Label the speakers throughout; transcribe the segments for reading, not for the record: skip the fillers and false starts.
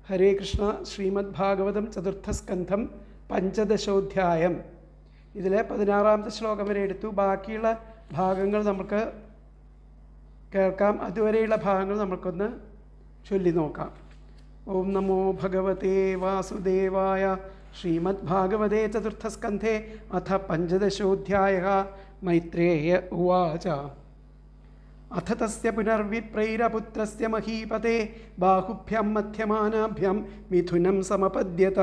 Speaker 1: ഹരേ കൃഷ്ണ. ശ്രീമദ് ഭാഗവതം ചതുർത്ഥസ്കന്ധം പഞ്ചദശോധ്യായം. ഇതിൽ 16ാമത്തെ ശ്ലോകം വരെ എടുത്തു. ബാക്കിയുള്ള ഭാഗങ്ങൾ നമുക്ക് കേൾക്കാം. അതുവരെയുള്ള ഭാഗങ്ങൾ നമുക്കൊന്ന് ചൊല്ലി നോക്കാം. ഓം നമോ ഭഗവതേ വാസുദേവായ. ശ്രീമദ് ഭാഗവതേ ചതുർത്ഥസ്കന്ധേ അഥ പഞ്ചദശോധ്യായഃ. മൈത്രേയ ഉവാച. അഥ തസ്യ പുനർവിപ്രൈരപുത്രസ്യ മഹീപതേ ബാഹുഭ്യം മധ്യമാനാഭ്യം മിഥുനം സമപദ്യത.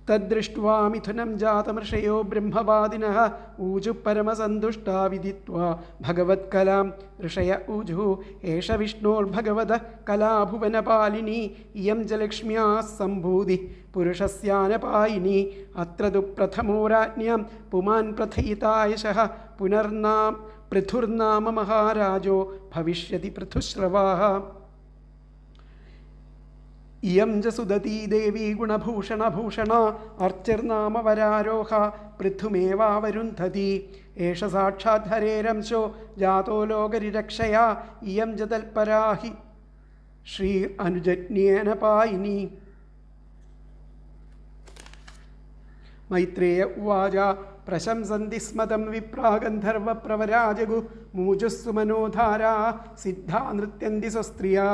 Speaker 1: തദ്ദൃഷ്ട്വാ മിഥുനം ജാതമൃഷയോ ബ്രഹ്മവാദിനഃ ഊജുഃ പരമസന്തുഷ്ടാ വിദിത്വാ ഭഗവത്കലാം. ഋഷയ ഊജുഃ ഏഷ വിഷ്ണോർഭഗവതഃ കലാഭുവനപാലിനി ഇയം ച ലക്ഷ്മ്യാः സംഭൂതി പുരുഷസ്യാനപായിനി. അത്ര തു പ്രഥമോ രാജ്ഞാം പുമാൻ പ്രഥയിതാ യശഃ പൃഥുർനാമ മഹാരാജോ ഭവിഷ്യതി പൃഥുശ്രവാः. ഇയം ച സുദതീ ദേവീ ഗുണഭൂഷണഭൂഷണ അർച്ചിർനാമ വരാരോഹ പൃഥുമേവാവരുന്ധതി. ഏഷ സാക്ഷാത് ഹരേരംശോ ജാതോ ലോകരിരക്ഷയാ ഇയം ച തൽപരാ ഹി ശ്രീ അനുജജ്ഞേന പായിനി. മൈത്രേയ ഉവാച. പ്രശംസന്തി സ്മതം വിപ്രാഗന്ധർവപ്രവരാജഗു മൂജുസ്സു മനോധാരാ സിദ്ധാ നൃത്യന്തി സ്വസ്ത്രിയാ.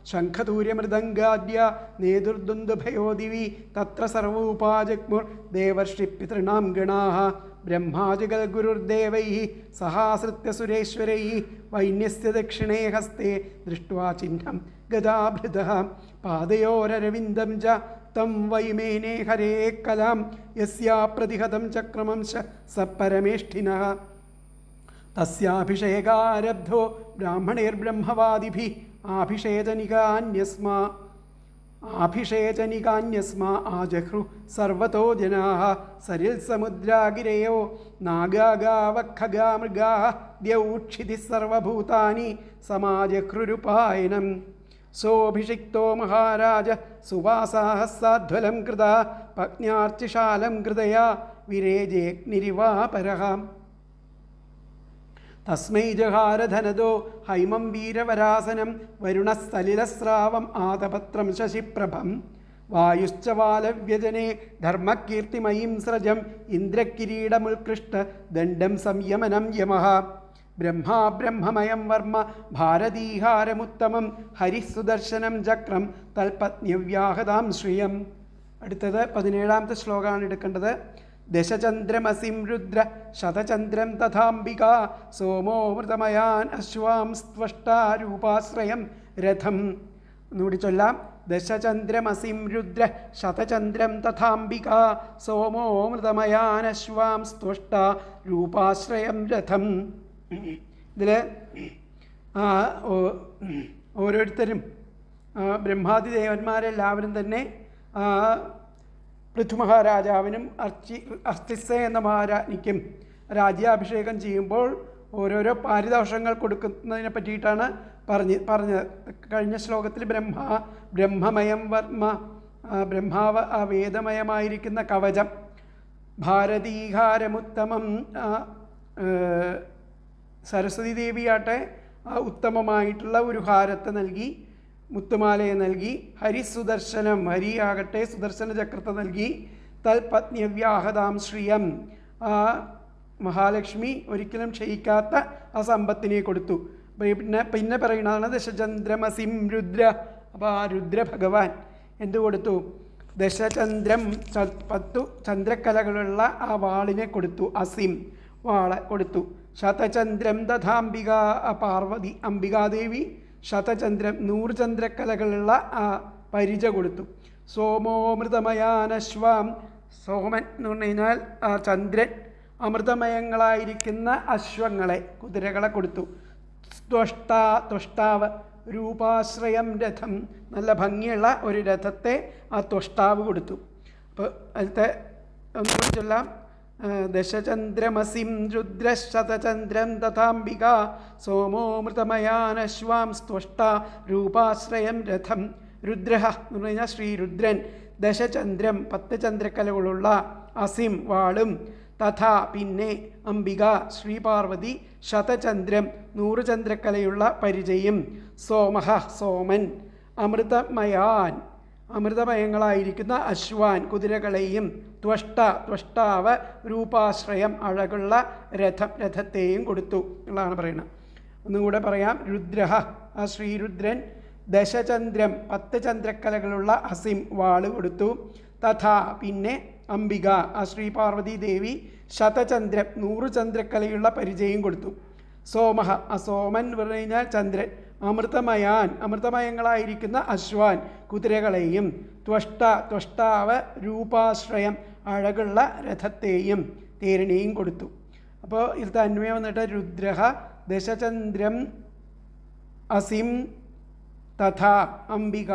Speaker 1: ശംഖതൂര്യമൃദംഗാദ്യ നേതുർദുന്ദുഭയോ ദിവി തത്ര സർവോപാജഗ്മുർ ദേവർഷിപിതൃണാം ഗണാഃ. ബ്രഹ്മാജഗൽ ഗുരുർദേവൈഃ സഹാസൃത്യ സുരേശ്വരൈഃ വൈന്യസ്യ ദക്ഷിണേ ഹസ്തേ ദൃഷ്ട്വാ ചിഹ്നം ഗദാഭൃതഃ. പാദയോരരവിന്ദം ച തം വൈമേനേ ഹരേ കലാം യസ്യാ പ്രതിഹതം ചക്രമം സ പരമേഷ്ഠിനഃ. തസ്യാഭിഷേകാരബ്ധോ ബ്രാഹ്മണൈർബ്രഹ്മവാദിഭിഃ ആഭിഷേചനികാന്യസ്മാ ആജഹ്രു സർവതോ ജനാഃ. സരിൽ സമുദ്രാഗിരയോ നാഗാഗാവഖഗാ മൃഗാ ദ്യൗക്ഷിതിഃ സർവഭൂതാനി സമാജഹ്രുരുപായനം. സോഭിഷിക്തോ മഹാരാജ സുവാസാഃ സാധ്വലം കൃതാ പജ്ഞാർച്ചിശാലം കൃതയാ വിരേജേഗ്നിരിവാപരഃ. തസ്മൈ ജഹാരധനദോ ഹൈമം വീരവരാസനം വരുണസ്ഥലിലസ്രാവം ആതപത്രം ശശിപ്രഭം. വായുശ്ച വാലവ്യജനെ ധർമ്മകീർത്തിമയീം സ്രജം ഇന്ദ്രകിരീടമുത്കൃഷ്ട ദണ്ഡം സംയമനം യമഃ. ബ്രഹ്മാ ബ്രഹ്മമയം വർമ്മ ഭാരതീഹാരമുത്തമം ഹരിഃ സുദർശനം ചക്രം തൽപത്ന്യവ്യാഹതാം ശ്രിയം. അടുത്തത് 17ാമത്തെ ശ്ലോകമാണ് എടുക്കേണ്ടത്. ദശചന്ദ്രമസിം രുദ്ര ശതചന്ദ്രം തഥാംബിക സോമോ മൃതമയാൻ അശ്വാം സ്ത്വഷ്ടാരൂപാശ്രയം രഥം. ഒന്നുകൂടി ചൊല്ലാം. ദശചന്ദ്രമസിം രുദ്ര ശതചന്ദ്രം തഥാംബിക സോമോ മൃതമയാൻ അശ്വാം സ്ത്വഷ്ടാരൂപാശ്രയം രഥം. ഇതിൽ ഓരോരുത്തരും ബ്രഹ്മാദിദേവന്മാരെല്ലാവരും തന്നെ പൃഥു മഹാരാജാവിനും അർച്ചിസ എന്ന മഹാരാജ്ഞിക്കും രാജ്യാഭിഷേകം ചെയ്യുമ്പോൾ ഓരോരോ പാരിതോഷങ്ങൾ കൊടുക്കുന്നതിനെ പറ്റിയിട്ടാണ് പറഞ്ഞത്. കഴിഞ്ഞ ശ്ലോകത്തിൽ ബ്രഹ്മമയം വർമ്മ ബ്രഹ്മാവ് ആ വേദമയമായിരിക്കുന്ന കവചം, ഭാരതീഹാരമുത്തമം സരസ്വതി ദേവിയാട്ടെ ആ ഉത്തമമായിട്ടുള്ള ഒരു ഹാരത്തെ നൽകി, മുത്തുമാലയെ നൽകി. ഹരിസുദർശനം, ഹരി ആകട്ടെ സുദർശന ചക്രത്തെ നൽകി. തൽപത്ന്യവ്യാഹതാം ശ്രിയം, ആ മഹാലക്ഷ്മി ഒരിക്കലും ക്ഷയിക്കാത്ത ആ സമ്പത്തിനെ കൊടുത്തു. പിന്നെ പറയുന്നതാണ് ദശചന്ദ്രമസിം രുദ്ര. അപ്പോൾ ആ രുദ്ര ഭഗവാൻ എന്തു കൊടുത്തു? ദശചന്ദ്രം 10 ചന്ദ്രക്കലകളുള്ള ആ വാളിനെ കൊടുത്തു. അസിം വാള കൊടുത്തു. ശതചന്ദ്രം തഥാംബിക, പാർവതി അംബികാദേവി ശതചന്ദ്രം 100 ചന്ദ്രക്കലകളുള്ള ആ പരിച കൊടുത്തു. സോമോമൃതമയാനശ്വാം, സോമൻ എന്ന് പറഞ്ഞു കഴിഞ്ഞാൽ ആ ചന്ദ്രൻ, അമൃതമയങ്ങളായിരിക്കുന്ന അശ്വങ്ങളെ, കുതിരകളെ കൊടുത്തു. ത്വഷ്ടാവ് രൂപാശ്രയം രഥം, നല്ല ഭംഗിയുള്ള ഒരു രഥത്തെ ആ ത്വഷ്ടാവ് കൊടുത്തു. അപ്പോൾ അതിലത്തെ ഒന്നുകൂടി ചൊല്ലാം. ദശചന്ദ്രമസിം രുദ്രശതചന്ദ്രം തഥാംബിക സോമോ മൃതമയാനശ്വാം സ്ത്വഷ്ടാ രൂപാശ്രയം രഥം. രുദ്ര എന്ന് പറഞ്ഞു കഴിഞ്ഞാൽ ശ്രീരുദ്രൻ. ദശചന്ദ്രം 10 ചന്ദ്രക്കലകളുള്ള അസിം വാളും തഥാ പിന്നെ അംബിക ശ്രീപാർവതി ശതചന്ദ്രം 100 ചന്ദ്രക്കലയുള്ള പരിചയം സോമഹ സോമൻ അമൃതമയങ്ങളായിരിക്കുന്ന അശ്വാൻ കുതിരകളെയും ത്വഷ്ടാവ് രൂപാശ്രയം അഴകുള്ള രഥത്തെയും കൊടുത്തു എന്നുള്ളതാണ് പറയുന്നത്. ഒന്നും കൂടെ പറയാം. രുദ്രഹ ആ ശ്രീരുദ്രൻ ദശചന്ദ്രം 10 ചന്ദ്രക്കലകളുള്ള അസിം വാള് കൊടുത്തു. തഥാ പിന്നെ അംബിക ആ ശ്രീപാർവതി ദേവി ശതചന്ദ്രം 100 ചന്ദ്രക്കലയുള്ള പരിചയം കൊടുത്തു. സോമഹ ആ സോമൻ എന്ന് പറഞ്ഞു കഴിഞ്ഞാൽ ചന്ദ്രൻ അമൃതമയങ്ങളായിരിക്കുന്ന അശ്വാൻ കുതിരകളെയും ത്വഷ്ടാവ് രൂപാശ്രയം അഴകുള്ള രഥത്തെയും തേരിനെയും കൊടുത്തു. അപ്പോൾ ഇതിലത്തെ അന്വയം വന്നിട്ട് രുദ്രഹ ദശചന്ദ്രം അസിം തഥാ അംബിക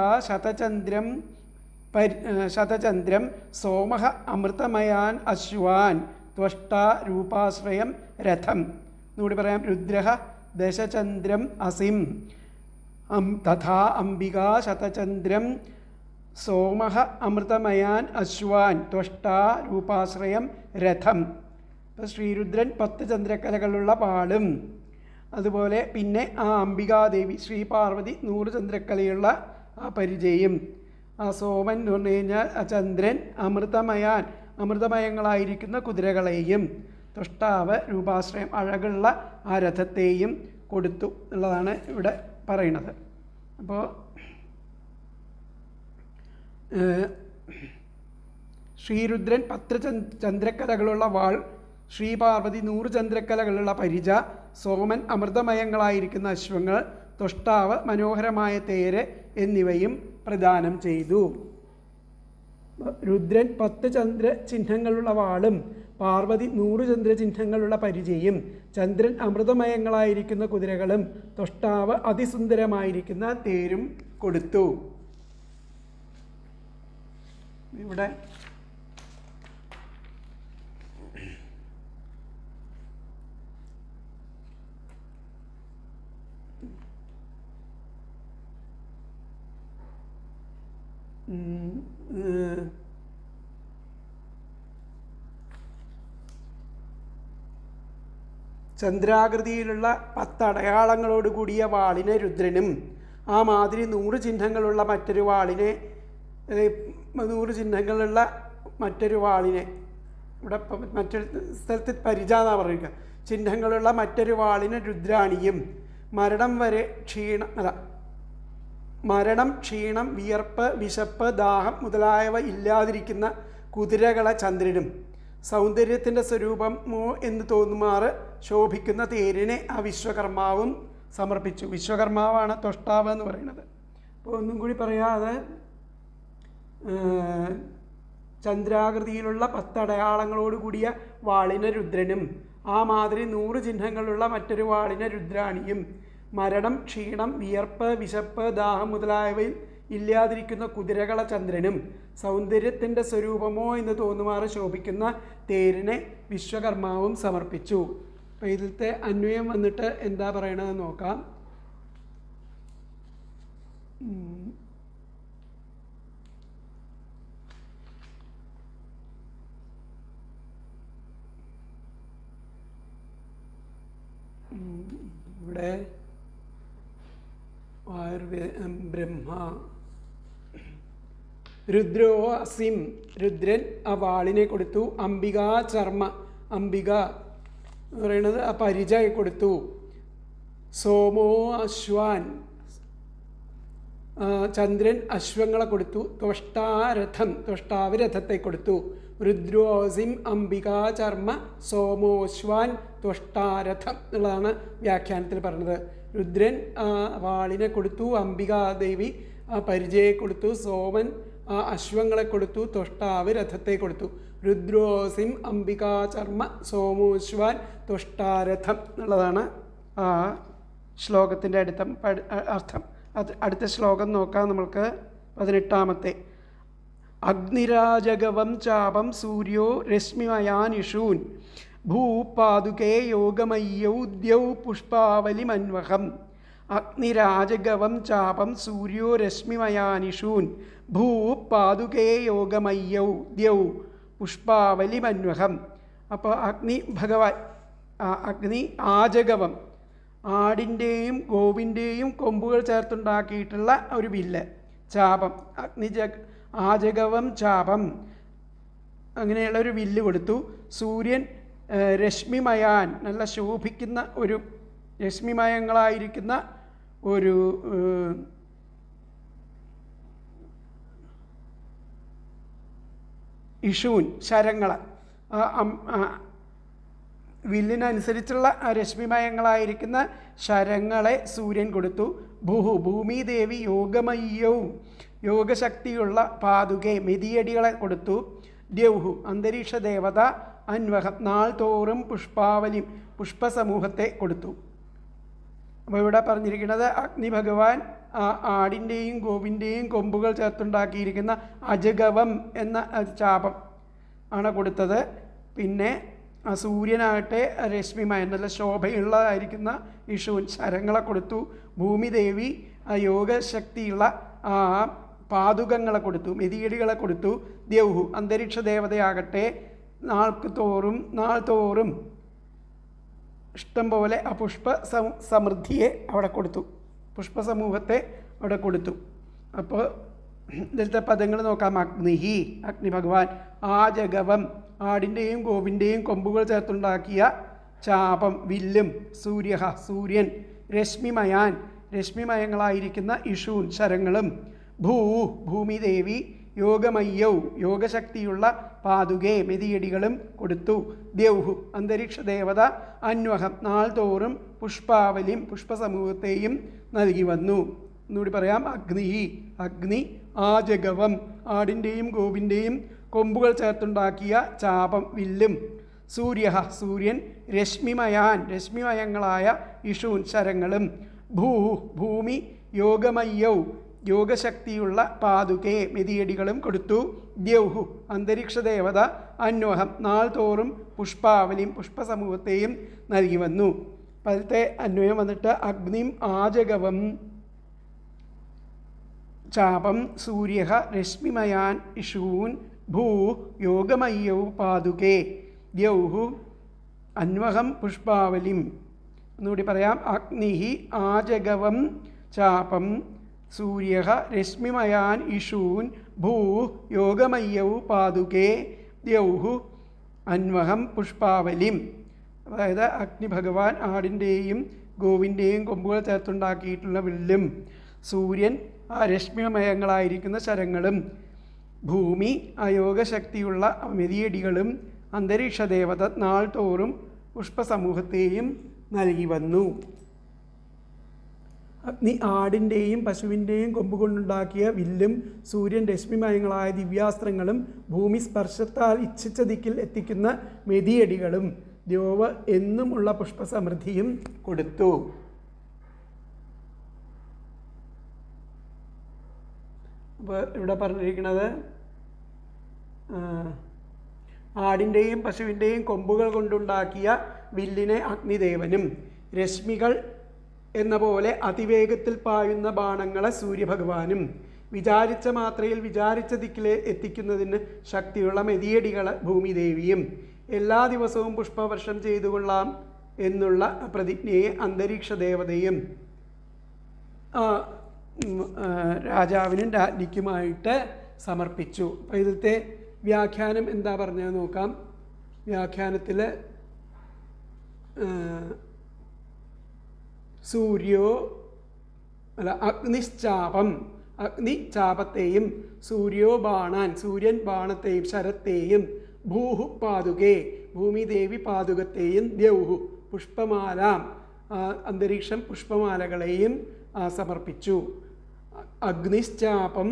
Speaker 1: ശതചന്ദ്രം സോമഹ അമൃതമയാൻ അശ്വാൻ രൂപാശ്രയം രഥം. എന്നുകൂടി പറയാം. രുദ്രഹ ദശചന്ദ്രം അസിം തഥാ അംബിക ശതചന്ദ്രം സോമഹ അമൃതമയാൻ അശ്വാൻ രൂപാശ്രയം രഥം. ഇപ്പോൾ ശ്രീരുദ്രൻ 10 ചന്ദ്രക്കലകളുള്ള വാളും അതുപോലെ പിന്നെ ആ അംബികാദേവി ശ്രീപാർവതി 100 ചന്ദ്രക്കലയുള്ള ആ പരിചയം. ആ സോമൻ എന്ന് പറഞ്ഞു കഴിഞ്ഞാൽ ആ ചന്ദ്രൻ അമൃതമയങ്ങളായിരിക്കുന്ന കുതിരകളെയും രൂപാശ്രയം അഴകുള്ള ആ രഥത്തെയും കൊടുത്തു എന്നുള്ളതാണ് ഇവിടെ പറയുന്നത്. അപ്പോൾ ശ്രീരുദ്രൻ 10 ചന്ദ്രക്കലകളുള്ള വാൾ, ശ്രീപാർവതി 100 ചന്ദ്രക്കലകളുള്ള പരിച, സോമൻ അമൃതമയങ്ങളായിരിക്കുന്ന അശ്വങ്ങൾ, ത്വഷ്ടാവ് മനോഹരമായ തേര് എന്നിവയും പ്രദാനം ചെയ്തു. രുദ്രൻ 10 ചന്ദ്രചിഹ്നങ്ങളുള്ള വാളും പാർവതി 100 ചന്ദ്രചിഹ്നങ്ങളുള്ള പരിചയും, ചന്ദ്രൻ അമൃതമയങ്ങളായിരിക്കുന്ന കുതിരകളും, ത്വഷ്ടാവ് അതിസുന്ദരമായിരിക്കുന്ന തേരും കൊടുത്തു. ഇവിടെ ചന്ദ്രാകൃതിയിലുള്ള 10 അടയാളങ്ങളോട് കൂടിയ വാളിനെ രുദ്രനും ആ മാതിരി 100 ചിഹ്നങ്ങളുള്ള മറ്റൊരു വാളിനെ 100 ചിഹ്നങ്ങളുള്ള മറ്റൊരു വാളിനെ ഇവിടെ മറ്റൊരു സ്ഥലത്ത് പരിച എന്നാണ് പറയുക. ചിഹ്നങ്ങളുള്ള മറ്റൊരു വാളിനെ രുദ്രാണിയും, മരണം ക്ഷീണം വിയർപ്പ് വിശപ്പ് ദാഹം മുതലായവ ഇല്ലാതിരിക്കുന്ന കുതിരകളെ ചന്ദ്രനും, സൗന്ദര്യത്തിൻ്റെ സ്വരൂപമോ എന്ന് തോന്നുമാറ് ശോഭിക്കുന്ന തേരിനെ ആ വിശ്വകർമാവും സമർപ്പിച്ചു. വിശ്വകർമാവാണ് ത്വഷ്ടാവ് എന്ന് പറയുന്നത്. അപ്പോൾ ഒന്നും കൂടി പറയാതെ ചന്ദ്രാകൃതിയിലുള്ള 10 അടയാളങ്ങളോട് കൂടിയ വാളിനെ രുദ്രനും ആ മാതിരി 100 ചിഹ്നങ്ങളുള്ള മറ്റൊരു വാളിനെ രുദ്രാണിയും, മരണം ക്ഷീണം വിയർപ്പ് വിശപ്പ് ദാഹം മുതലായവയിൽ ഇല്ലാതിരിക്കുന്ന കുതിരകളെ ചന്ദ്രനും, സൗന്ദര്യത്തിൻ്റെ സ്വരൂപമോ എന്ന് തോന്നുമാറ് ശോഭിക്കുന്ന തേരിനെ വിശ്വകർമാവും സമർപ്പിച്ചു. അപ്പോൾ ഇതിലത്തെ അന്വയം വന്നിട്ട് എന്താ പറയണതെന്ന് നോക്കാം. ഇവിടെ ബ്രഹ്മ രുദ്രോ അസിം രുദ്രൻ ആ വാളിനെ കൊടുത്തു. അംബിക എന്ന് പറയുന്നത് ആ പരിചയ കൊടുത്തു. സോമോ അശ്വാൻ ചന്ദ്രൻ അശ്വങ്ങളെ കൊടുത്തു. ത്വഷ്ടാവ് രഥത്തെ കൊടുത്തു. രുദ്രോസിം അംബികാ ചർമ്മ സോമോശ്വാൻ ത്വഷ്ടാരഥം എന്നുള്ളതാണ് വ്യാഖ്യാനത്തിൽ പറഞ്ഞത്. രുദ്രൻ വാളിനെ കൊടുത്തു, അംബികാദേവി ആ പരിചയെ കൊടുത്തു, സോമൻ ആ അശ്വങ്ങളെ കൊടുത്തു, ത്വഷ്ടാവ് രഥത്തെ കൊടുത്തു. രുദ്രോസിം അംബികാ ചർമ്മ സോമോശ്വാൻ ത്വഷ്ടാരഥം എന്നുള്ളതാണ് ആ ശ്ലോകത്തിൻ്റെ അർത്ഥം. അടുത്ത ശ്ലോകം നോക്കാം നമ്മൾക്ക്. 18-ാമത്തെ. അഗ്നിരാജഗവം ചാപം സൂര്യോ രശ്മിമയാനിഷൂൻ ഭൂപാദുകേ യോഗമയ്യൗ ദ്യൗ പുഷ്പാവലിമന്വഹം. അഗ്നിരാജഗവം ചാപം സൂര്യോ രശ്മിമയാനിഷൂൻ ഭൂപാദുകേ യോഗമയ്യൗ ദ്യൗ പുഷ്പാവലിമന്വഹം. അപ്പോൾ അഗ്നി ഭഗവാൻ അഗ്നി ആജഗവം, ആടിൻ്റെയും ഗോവിൻ്റെയും കൊമ്പുകൾ ചേർത്തുണ്ടാക്കിയിട്ടുള്ള ഒരു വില്ല്, ചാപം, ആജഗവം ചാപം, അങ്ങനെയുള്ള ഒരു വില്ല് കൊടുത്തു. സൂര്യൻ രശ്മിമയാൻ, നല്ല ശോഭിക്കുന്ന ഒരു രശ്മിമയങ്ങളായിരിക്കുന്ന ഒരു ഇഷൂൻ, ശരങ്ങൾ, വില്ലിനനുസരിച്ചുള്ള രശ്മിമയങ്ങളായിരിക്കുന്ന ശരങ്ങളെ സൂര്യൻ കൊടുത്തു. ഭൂമിദേവി യോഗമയ്യവും, യോഗശക്തിയുള്ള പാതുകെ, മെതിയടികളെ കൊടുത്തു. ദ്യൗഹു അന്തരീക്ഷ ദേവത അന്വഹം, നാൾ തോറും പുഷ്പാവലി, പുഷ്പസമൂഹത്തെ കൊടുത്തു. അപ്പോൾ ഇവിടെ പറഞ്ഞിരിക്കുന്നത് അഗ്നി ഭഗവാൻ ആടിൻ്റെയും ഗോവിൻ്റെയും കൊമ്പുകൾ ചേർത്തുണ്ടാക്കിയിരിക്കുന്ന അജഗവം എന്ന ചാപം ആണ് കൊടുത്തത്. പിന്നെ സൂര്യനാകട്ടെ രശ്മിമയം, നല്ല ശോഭയുള്ളതായിരിക്കുന്ന ഇഷൂൻ, ശരങ്ങളെ കൊടുത്തു. ഭൂമിദേവി യോഗശക്തിയുള്ള പാതുകങ്ങളെ കൊടുത്തു, മെതിയടികളെ കൊടുത്തു. ദ്യൗഹു അന്തരീക്ഷ ദേവതയാകട്ടെ നാൾ തോറും ഇഷ്ടം പോലെ ആ സമൃദ്ധിയെ അവിടെ കൊടുത്തു, പുഷ്പസമൂഹത്തെ അവിടെ കൊടുത്തു. അപ്പോൾ ഇതിലത്തെ പദങ്ങൾ നോക്കാം. അഗ്നിഹി, അഗ്നി ഭഗവാൻ. ആജഗവം, ആടിൻ്റെയും ഗോവിൻ്റെയും കൊമ്പുകൾ ചേർത്തുണ്ടാക്കിയ ചാപം, വില്ലും. സൂര്യഹ, സൂര്യൻ. രശ്മിമയാൻ, രശ്മിമയങ്ങളായിരിക്കുന്ന ഇഷൂൻ, ശരങ്ങളും. ഭൂമിദേവി. യോഗമയ്യൗ, യോഗശക്തിയുള്ള പാതുകെ, മെതിയടികളും കൊടുത്തു. ദ്യൗഹു അന്തരീക്ഷ ദേവത അന്വഹം, നാൾ തോറും പുഷ്പാവലിയും പുഷ്പസമൂഹത്തെയും നൽകി വന്നു. എന്നുകൂടി പറയാം. അഗ്നിഹി, അഗ്നി. ആജഗവം, ആടിൻ്റെയും ഗോവിൻ്റെയും കൊമ്പുകൾ ചേർത്തുണ്ടാക്കിയ ചാപം, വില്ലും. സൂര്യഹ, സൂര്യൻ. രശ്മിമയാൻ, രശ്മിമയങ്ങളായ ഇഷൂൻ, ശരങ്ങളും. ഭൂമി. യോഗമയ്യൗ, യോഗശക്തിയുള്ള പാതുകെ, മെതിയടികളും കൊടുത്തു. ദ്യൗഹു അന്തരീക്ഷ ദേവത അന്വഹം, നാൾ തോറും പുഷ്പാവലിയും പുഷ്പസമൂഹത്തെയും നൽകി വന്നു. അതിലത്തെ അന്വയം വന്നിട്ട് അഗ്നിം ആജഗവം ചാപം സൂര്യഃ രശ്മിമയാൻ ഇഷൂൻ യോഗമയ്യൗ പാതുകേ ദ്യൗഹു അന്വഹം പുഷ്പാവലിം. എന്നുകൂടി പറയാം. അഗ്നിഹി ആജഗവം ചാപം സൂര്യഃ രശ്മിമയാൻ ഇഷൂൻ യോഗമയ്യൗ പാതുകേ ദ്യൗഹു അന്വഹം പുഷ്പാവലിം. അതായത് അഗ്നി ഭഗവാൻ ആടിൻ്റെയും ഗോവിൻ്റെയും കൊമ്പുകൾ ചേർത്തുണ്ടാക്കിയിട്ടുള്ള വില്ലും, സൂര്യൻ ആ രശ്മിമയങ്ങളായിരിക്കുന്ന ശരങ്ങളും, ഭൂമി ആ യോഗശക്തിയുള്ള മെതിയടികളും, അന്തരീക്ഷ ദേവത നാൾ തോറും പുഷ്പസമൂഹത്തെയും നൽകി വന്നു. അഗ്നി ആടിൻ്റെയും പശുവിൻ്റെയും കൊമ്പുകൊണ്ടുണ്ടാക്കിയ വില്ലും, സൂര്യൻ രശ്മിമയങ്ങളായ ദിവ്യാസ്ത്രങ്ങളും, ഭൂമി സ്പർശത്താൽ ഇച്ഛിച്ച ദിക്കിൽ എത്തിക്കുന്ന മെതിയടികളും, ദ്യോവ എന്നുമുള്ള പുഷ്പസമൃദ്ധിയും കൊടുത്തു. അപ്പോൾ ഇവിടെ പറഞ്ഞിരിക്കുന്നത് ആടിൻ്റെയും പശുവിൻ്റെയും കൊമ്പുകൾ കൊണ്ടുണ്ടാക്കിയ വില്ലിനെ അഗ്നിദേവനും, രശ്മികൾ എന്ന പോലെ അതിവേഗത്തിൽ പായുന്ന ബാണങ്ങളെ സൂര്യഭഗവാനും, വിചാരിച്ച മാത്രയിൽ വിചാരിച്ച ദിക്കിൽ എത്തിക്കുന്നതിന് ശക്തിയുള്ള മെതിയടികളെ ഭൂമിദേവിയും, എല്ലാ ദിവസവും പുഷ്പവർഷം ചെയ്തു കൊള്ളാം എന്നുള്ള പ്രതിജ്ഞയെ അന്തരീക്ഷ ദേവതയും രാജാവിനും രാജ്ഞിക്കുമായിട്ട് സമർപ്പിച്ചു. അപ്പോൾ ഇതിലത്തെ വ്യാഖ്യാനം എന്താ പറഞ്ഞത് നോക്കാം. വ്യാഖ്യാനത്തിൽ അഗ്നിശ്ചാപം, അഗ്നി ചാപത്തെയും, സൂര്യോ ബാണാൻ, സൂര്യൻ ബാണത്തെയും ശരത്തെയും, ഭൂഹു പാതുകേ, ഭൂമിദേവി പാതുകത്തെയും, ദ്യൗഹു പുഷ്പമാലാം, അന്തരീക്ഷം പുഷ്പമാലകളെയും സമർപ്പിച്ചു. അഗ്നിശ്ചാപം,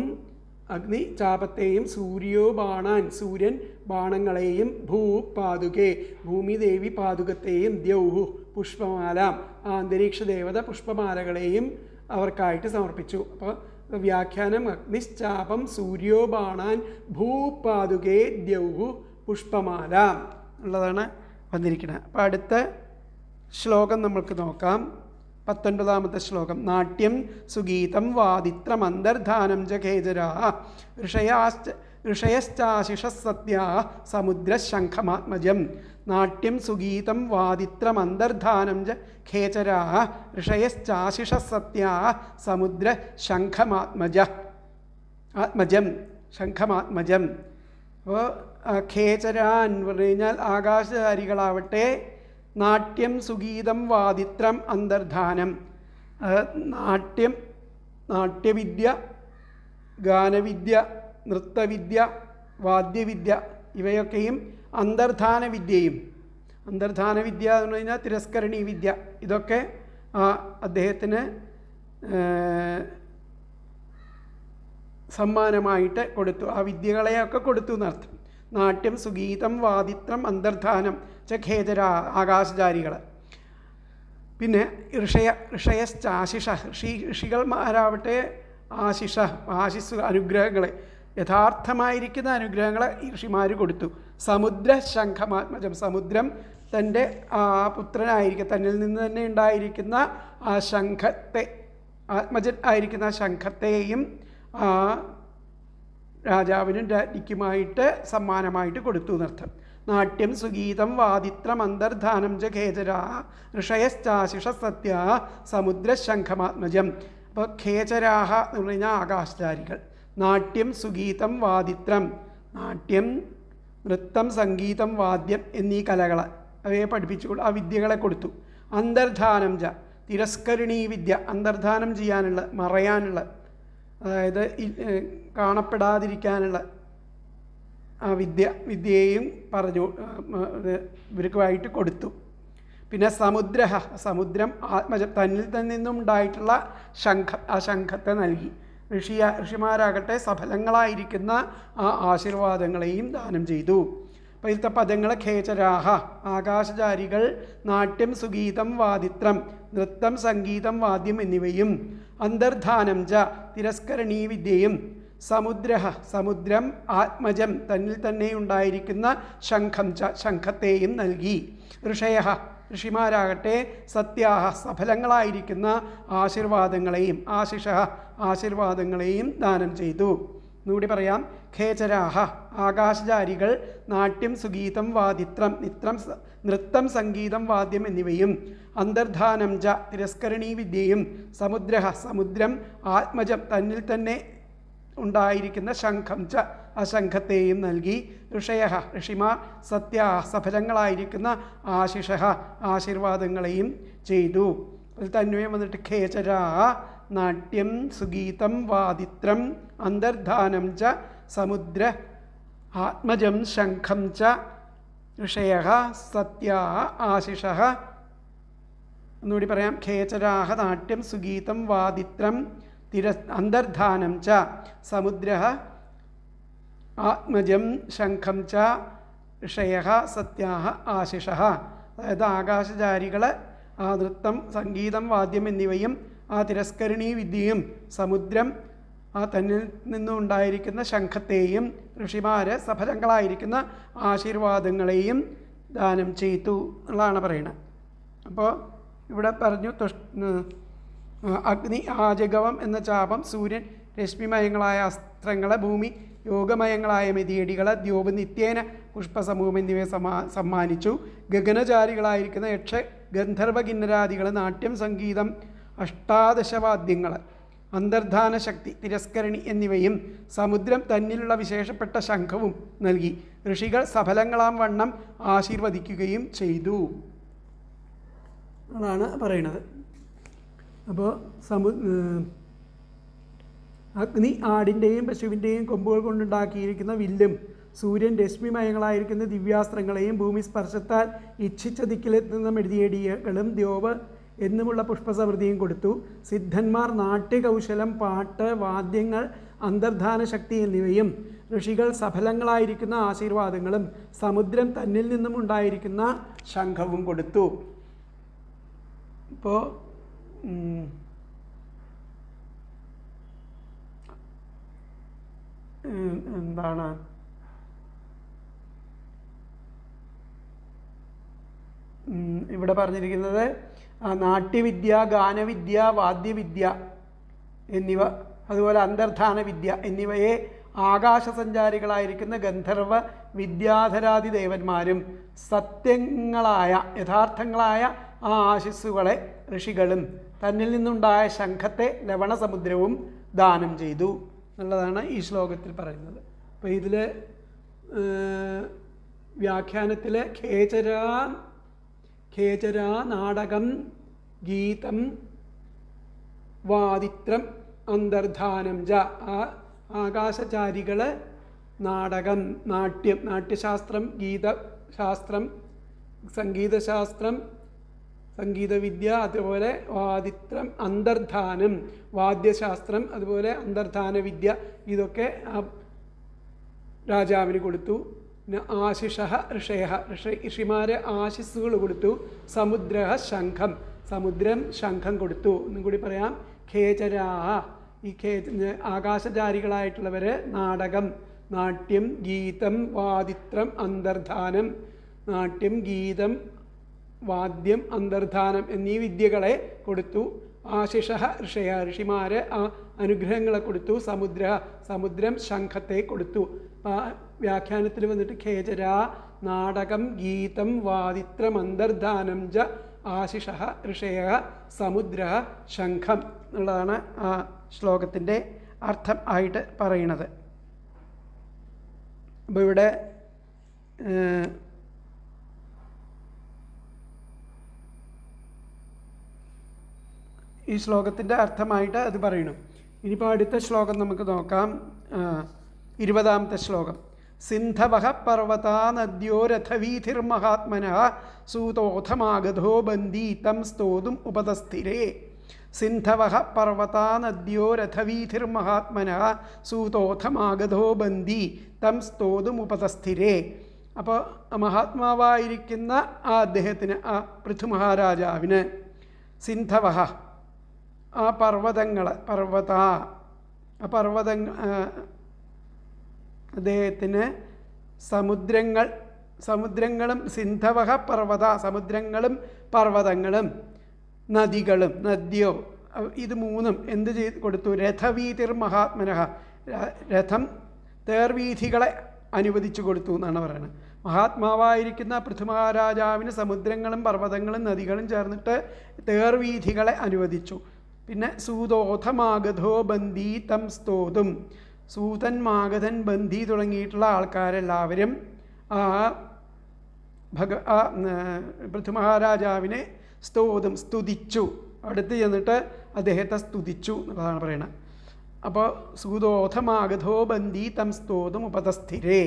Speaker 1: അഗ്നി ചാപത്തെയും, സൂര്യോ ബാണാൻ, സൂര്യൻ ബാണങ്ങളെയും, പാതുകേ, ഭൂമിദേവി പാതുകത്തെയും, ദ്യൗഹു പുഷ്പമാലാം, ആ അന്തരീക്ഷ ദേവത പുഷ്പമാലകളെയും അവർക്കായിട്ട് സമർപ്പിച്ചു. അപ്പോൾ വ്യാഖ്യാനം അഗ്നിശ്ചാപം സൂര്യോ ബാണാൻ പാതുകേ ദ്യൗഹു പുഷ്പമാലാം ഉള്ളതാണ് വന്നിരിക്കുന്നത്. അപ്പോൾ അടുത്ത ശ്ലോകം നമ്മൾക്ക് നോക്കാം. 19ാമത്തെ ശ്ലോകം. നാട്യം സുഗീതം വാദിത്രമന്തർധാനം ജഖേജരാ ഋഷയശ്ചാശിഷസത്യാ സമുദ്രശംഖമാത്മജം നാട്യം സുഗീതം വാദിത്രം അന്തർധാനം ച ഖേചരാ ഋഷയശ്ചാശിഷ സത്യാ സമുദ്ര ആത്മജം ശംഖമാത്മജം. അപ്പോൾ ഖേചരാൻ എന്ന് പറഞ്ഞു കഴിഞ്ഞാൽ ആകാശധാരികളാവട്ടെ നാട്യം സുഗീതം വാദിത്രം അന്തർധാനം. നാട്യവിദ്യ, ഗാനവിദ്യ, നൃത്തവിദ്യ, വാദ്യവിദ്യ ഇവയൊക്കെയും അന്തർധാന വിദ്യയും. അന്തർധാന വിദ്യ എന്ന് പറഞ്ഞു കഴിഞ്ഞാൽ തിരസ്കരണീ വിദ്യ. ഇതൊക്കെ അദ്ദേഹത്തിന് സമ്മാനമായിട്ട് കൊടുത്തു. ആ വിദ്യകളെയൊക്കെ കൊടുത്തു എന്നർത്ഥം. നാട്യം സുഗീതം വാദിത്രം അന്തർധാനം ച ഖേചര ആകാശചാരികൾ. പിന്നെ ഋഷയശ്ചാശിഷ ഋഷികൾമാരാവട്ടെ ആശിസ് അനുഗ്രഹങ്ങളെ, യഥാർത്ഥമായിരിക്കുന്ന അനുഗ്രഹങ്ങളെ ഈ ഋഷിമാർ കൊടുത്തു. സമുദ്ര ശംഖമാത്മജം, സമുദ്രം തൻ്റെ പുത്രനായിരിക്കും, തന്നിൽ നിന്ന് തന്നെ ഉണ്ടായിരിക്കുന്ന ആ ശംഖത്തെ, ആത്മജൻ ആയിരിക്കുന്ന ശംഖത്തെയും രാജാവിനും രാജ്ഞിക്കുമായിട്ട് സമ്മാനമായിട്ട് കൊടുത്തു എന്നർത്ഥം. നാട്യം സുഗീതം വാദിത്രം അന്തർധാനം ച ഖേചരാ ഋഷയശ്ചാശിഷ സത്യ സമുദ്ര ശംഖമാത്മജം. അപ്പോൾ ഖേചരാഹ എന്ന് പറഞ്ഞു കഴിഞ്ഞാൽ ആകാശചാരികൾ. നാട്യം സുഗീതം വാദിത്രം, നാട്യം നൃത്തം സംഗീതം വാദ്യം എന്നീ കലകൾ അവയെ പഠിപ്പിച്ചു, ആ വിദ്യകളെ കൊടുത്തു. അന്തർധാനം ച തിരസ്കരണീ വിദ്യ, അന്തർധാനം ചെയ്യാനുള്ള, മറയാനുള്ള, അതായത് കാണപ്പെടാതിരിക്കാനുള്ള ആ വിദ്യയെയും പറഞ്ഞു ഇവർക്കുമായിട്ട് കൊടുത്തു. പിന്നെ സമുദ്രം ആത്മജം, തന്നിൽ നിന്നും ഉണ്ടായിട്ടുള്ള ശംഖം, ആ ശംഖത്തെ നൽകി. ഋഷിമാരാകട്ടെ സഫലങ്ങളായിരിക്കുന്ന ആ ആശീർവാദങ്ങളെയും ദാനം ചെയ്തു. അപ്പോൾ ഇതിലത്തെ പദങ്ങൾ ഖേചരാഹ ആകാശചാരികൾ, നാട്യം സുഗീതം വാദിത്രം നൃത്തം സംഗീതം വാദ്യം എന്നിവയും, അന്തർധാനം ച തിരസ്കരണീ വിദ്യയും, സമുദ്രം ആത്മജം തന്നിൽ തന്നെ ഉണ്ടായിരിക്കുന്ന ശംഖം ച ശംഖത്തെയും നൽകി. ഋഷിമാരാകട്ടെ സത്യാഹ സഫലങ്ങളായിരിക്കുന്ന ആശീർവാദങ്ങളെയും ആശീർവാദങ്ങളെയും ദാനം ചെയ്തു. എന്നുകൂടി പറയാം. ഖേചരാഹ ആകാശചാരികൾ, നാട്യം സുഗീതം വാദിത്രം നൃത്തം സംഗീതം വാദ്യം എന്നിവയും, അന്തർധാനം ച തിരസ്കരണീ വിദ്യയും, സമുദ്രം ആത്മജം തന്നിൽ തന്നെ ഉണ്ടായിരിക്കുന്ന ശംഖം ച അശംഖത്തെയും നൽകി. ഋഷിമാർ സത്യാ സഫലങ്ങളായിരിക്കുന്ന ആശീർവാദങ്ങളെയും ചെയ്തു. അതിൽ തന്വയം വന്നിട്ട് ഖേചരാ നാട്യം സുഗീതം വാദിത്രം അന്തർധാനം ച സമുദ്ര ആത്മജം ശംഖം ച ഋഷയഃ സത്യാ ആശിഷഃ. ഒന്നുകൂടി പറയാം. ഖേചരാഹ നാട്യം സുഗീതം വാദിത്രം അന്തർധാനം ച സമുദ്ര ആത്മജം ശംഖം ച ഋഷയഃ സത്യാഹ ആശിഷഃ. അതായത് ആകാശചാരികൾ നൃത്തം സംഗീതം വാദ്യം എന്നിവയും തിരസ്കരണീ വിദ്യയും, സമുദ്രം തന്നിൽ നിന്നും ഉണ്ടായിരിക്കുന്ന ശംഖത്തെയും, ഋഷിമാർ സഫലങ്ങളായിരിക്കുന്ന ആശീർവാദങ്ങളെയും ദാനം ചെയ്തു എന്നുള്ളതാണ് പറയുന്നത്. അപ്പോൾ ഇവിടെ പറഞ്ഞു അഗ്നി ആജഗവം എന്ന ചാപം, സൂര്യൻ രശ്മിമയങ്ങളായ അസ്ത്രങ്ങളെ, ഭൂമി യോഗമയങ്ങളായ മെതിയടികളെ, ദ്യോപ് നിത്യേന പുഷ്പസമൂഹം എന്നിവയെ സമ്മാനിച്ചു. ഗഗനചാരികളായിരിക്കുന്ന ഗന്ധർവ കിന്നരാദികൾ, നാട്യം സംഗീതം അഷ്ടാദശവാദ്യങ്ങൾ, അന്തർധാന ശക്തി തിരസ്കരണി എന്നിവയും, സമുദ്രം തന്നിലുള്ള വിശേഷപ്പെട്ട ശംഖവും നൽകി. ഋഷികൾ സഫലങ്ങളാം വണ്ണം ആശീർവദിക്കുകയും ചെയ്തു എന്നാണ് പറയുന്നത്. അപ്പോൾ അഗ്നി ആടിൻ്റെയും പശുവിൻ്റെയും കൊമ്പുകൾ കൊണ്ടുണ്ടാക്കിയിരിക്കുന്ന വില്ലും, സൂര്യൻ രശ്മിമയങ്ങളായിരിക്കുന്ന ദിവ്യാസ്ത്രങ്ങളെയും, ഭൂമി സ്പർശത്താൽ ഇച്ഛിച്ച ദിക്കിലെത്തുന്ന മെഴുതിയേടികളും, ദ്യോവ് എന്നുമുള്ള പുഷ്പസമൃദ്ധിയും കൊടുത്തു. സിദ്ധന്മാർ നാട്യകൗശലം, പാട്ട്, വാദ്യങ്ങൾ, അന്തർധാന ശക്തി എന്നിവയും, ഋഷികൾ സഫലങ്ങളായിരിക്കുന്ന ആശീർവാദങ്ങളും, സമുദ്രം തന്നിൽ നിന്നും ഉണ്ടായിരിക്കുന്ന ശംഖവും കൊടുത്തു. ഇപ്പോൾ എന്താണ് ഇവിടെ പറഞ്ഞിരിക്കുന്നത്? നാട്യവിദ്യ, ഗാനവിദ്യ, വാദ്യവിദ്യ എന്നിവ, അതുപോലെ അന്തർധാന വിദ്യ എന്നിവയെ ആകാശസഞ്ചാരികളായിരിക്കുന്ന ഗന്ധർവ വിദ്യാധരാദി ദേവന്മാരും സത്യങ്ങളായ യഥാർത്ഥങ്ങളായ ആ ആശിസ്സുകളെ ഋഷികളും തന്നിൽ നിന്നുണ്ടായ ശംഖത്തെ ലവണസമുദ്രവും ദാനം ചെയ്തു എന്നുള്ളതാണ് ഈ ശ്ലോകത്തിൽ പറയുന്നത്. അപ്പോൾ ഇതിൽ വ്യാഖ്യാനത്തിൽ ഖേചരാ നാടകം ഗീതം വാദിത്രം അന്തർധാനം ജ ആകാശചാരികൾ നാടകം, നാട്യം, നാട്യശാസ്ത്രം, ഗീതശാസ്ത്രം, സംഗീതശാസ്ത്രം, സംഗീതവിദ്യ, അതുപോലെ വാദിത്രം, അന്തർധാനം വാദ്യശാസ്ത്രം, അതുപോലെ അന്തർധാന വിദ്യ ഇതൊക്കെ രാജാവിന് കൊടുത്തു. പിന്നെ ആശിഷ ഋഷിമാരെ ആശിസ്സുകൾ കൊടുത്തു. സമുദ്ര ശംഖം സമുദ്രം ശംഖം കൊടുത്തു. ഒന്നും കൂടി പറയാം. ഖേചരാഹ ഈ ആകാശചാരികളായിട്ടുള്ളവർ നാടകം, നാട്യം, ഗീതം, വാദിത്രം, അന്തർധാനം, നാട്യം, ഗീതം, വാദ്യം, അന്തർധാനം എന്നീ വിദ്യകളെ കൊടുത്തു. ആശിഷ ഋഷിമാര് അനുഗ്രഹങ്ങളെ കൊടുത്തു. സമുദ്രം ശംഖത്തെ കൊടുത്തു. വ്യാഖ്യാനത്തിൽ വന്നിട്ട് ഖേചരാ നാടകം ഗീതം വാദിത്രം അന്തർധാനം ജ ആശിഷ ഋഷയ സമുദ്ര ശംഖം എന്നുള്ളതാണ് ആ ശ്ലോകത്തിൻ്റെ അർത്ഥം ആയിട്ട് പറയുന്നത്. അപ്പോൾ ഇവിടെ ഈ ശ്ലോകത്തിൻ്റെ അർത്ഥമായിട്ട് അത് പറയണം. ഇനിയിപ്പോൾ അടുത്ത ശ്ലോകം നമുക്ക് നോക്കാം. 20ാമത്തെ ശ്ലോകം. സിന്ധവഃ പർവ്വതാ നദ്യോ രഥവീഥിർമഹാത്മനഃ സൂതോഥമാഗധോ ബന്ദീ തം സ്തോതും ഉപതസ്ഥിരേ. സിന്ധവഃ പർവ്വതാ നദ്യോ രഥവീഥിർമഹാത്മനഃ സൂതോഥമാഗധോ ബന്ദീ തം സ്തോതും ഉപതസ്ഥിരേ. അപ്പോൾ മഹാത്മാവായിരിക്കുന്ന ആ അദ്ദേഹത്തിന്, ആ പൃഥുമഹാരാജാവിന് സിന്ധവഃ ആ പർവ്വതങ്ങൾ, അദ്ദേഹത്തിന് സമുദ്രങ്ങളും സിന്ധവഃ പർവ്വത സമുദ്രങ്ങളും പർവ്വതങ്ങളും നദികളും നദ്യോ ഇത് മൂന്നും എന്ത് ചെയ്ത് കൊടുത്തു? രഥവീതിർ മഹാത്മനഃ രഥം തേർവീഥികളെ അനുവദിച്ചു കൊടുത്തു എന്നാണ് പറയുന്നത്. മഹാത്മാവായിരിക്കുന്ന പൃഥുമഹാരാജാവിന് സമുദ്രങ്ങളും പർവ്വതങ്ങളും നദികളും ചേർന്നിട്ട് തേർവീഥികളെ അനുവദിച്ചു. പിന്നെ സൂതോഥമാഗധോ ബന്ദീ തം സ്തോതും സൂതൻ, മാഗധൻ, ബന്ധി തുടങ്ങിയിട്ടുള്ള ആൾക്കാരെല്ലാവരും പൃഥുമഹാരാജാവിനെ സ്തുതിച്ചു. അടുത്ത് ചെന്നിട്ട് അദ്ദേഹത്തെ സ്തുതിച്ചു എന്നുള്ളതാണ് പറയുന്നത്. അപ്പോൾ സൂതോഥമാഗധോ ബന്ദീ തം സ്തോതും ഉപതസ്ഥിരേ.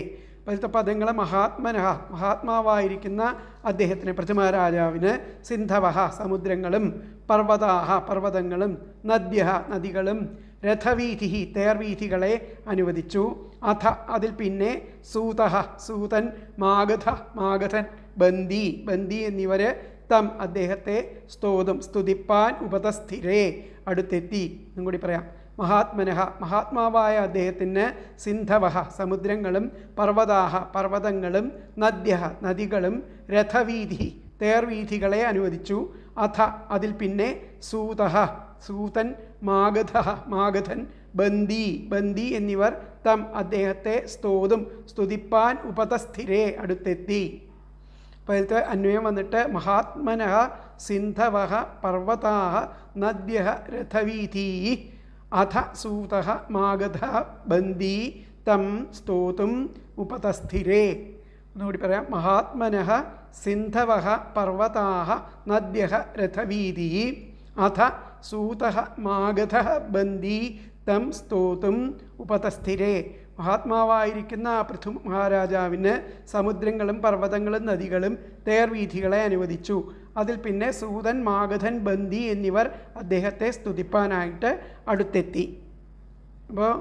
Speaker 1: അതിലത്തെ പദങ്ങൾ മഹാത്മാവായിരിക്കുന്ന അദ്ദേഹത്തിന് പൃഥുമഹാരാജാവിന് സിന്ധവഃ സമുദ്രങ്ങളും പർവ്വതങ്ങളും നദികളും രഥവീഥി തേർവീഥികളെ അനുവദിച്ചു. അതിൽ പിന്നെ സൂതൻ, മാഗധൻ, ബന്ദി എന്നിവർ അദ്ദേഹത്തെ സ്തുതിപ്പാൻ ഉപതസ്ഥിരേ അടുത്തെത്തി. എന്നും കൂടി പറയാം. മഹാത്മാവായ അദ്ദേഹത്തിന് സിന്ധവഃ സമുദ്രങ്ങളും പർവ്വതങ്ങളും നദികളും രഥവീഥി തേർവീഥികളെ അനുവദിച്ചു. അതിൽ പിന്നെ സൂതൻ, മാഗധൻ, ബന്ദി എന്നിവർ അദ്ദേഹത്തെ സ്തുതിപ്പാൻ ഉപതസ്ഥിരേ അടുത്തെത്തി. അപ്പോൾ അതിലത്തെ അന്വയം വന്നിട്ട് മഹാത്മനഃ സിന്ധവഃ പർവ്വതാഃ നദ്യഃ രഥവീഥീ സൂതഃ മാഗധഃ ബന്ദീ തം സ്തോതും ഉപതസ്ഥിരേ. ഒന്നുകൂടി പറയാം. മഹാത്മനഃ സിന്ധവഃ പർവ്വതാഃ നദ്യഃ രഥവീഥീ സൂതഃ മാഗധഃ ബന്ദീ തം സ്തോതും ഉപതസ്ഥിരേ. മഹാത്മാവായിരിക്കുന്ന ആ പൃഥു മഹാരാജാവിന് സമുദ്രങ്ങളും പർവ്വതങ്ങളും നദികളും തേർവീഥികളെ അനുവദിച്ചു. അതിൽ പിന്നെ സൂതൻ, മാഗധൻ, ബന്ദി എന്നിവർ അദ്ദേഹത്തെ സ്തുതിപ്പാനായിട്ട് അടുത്തെത്തി. അപ്പോൾ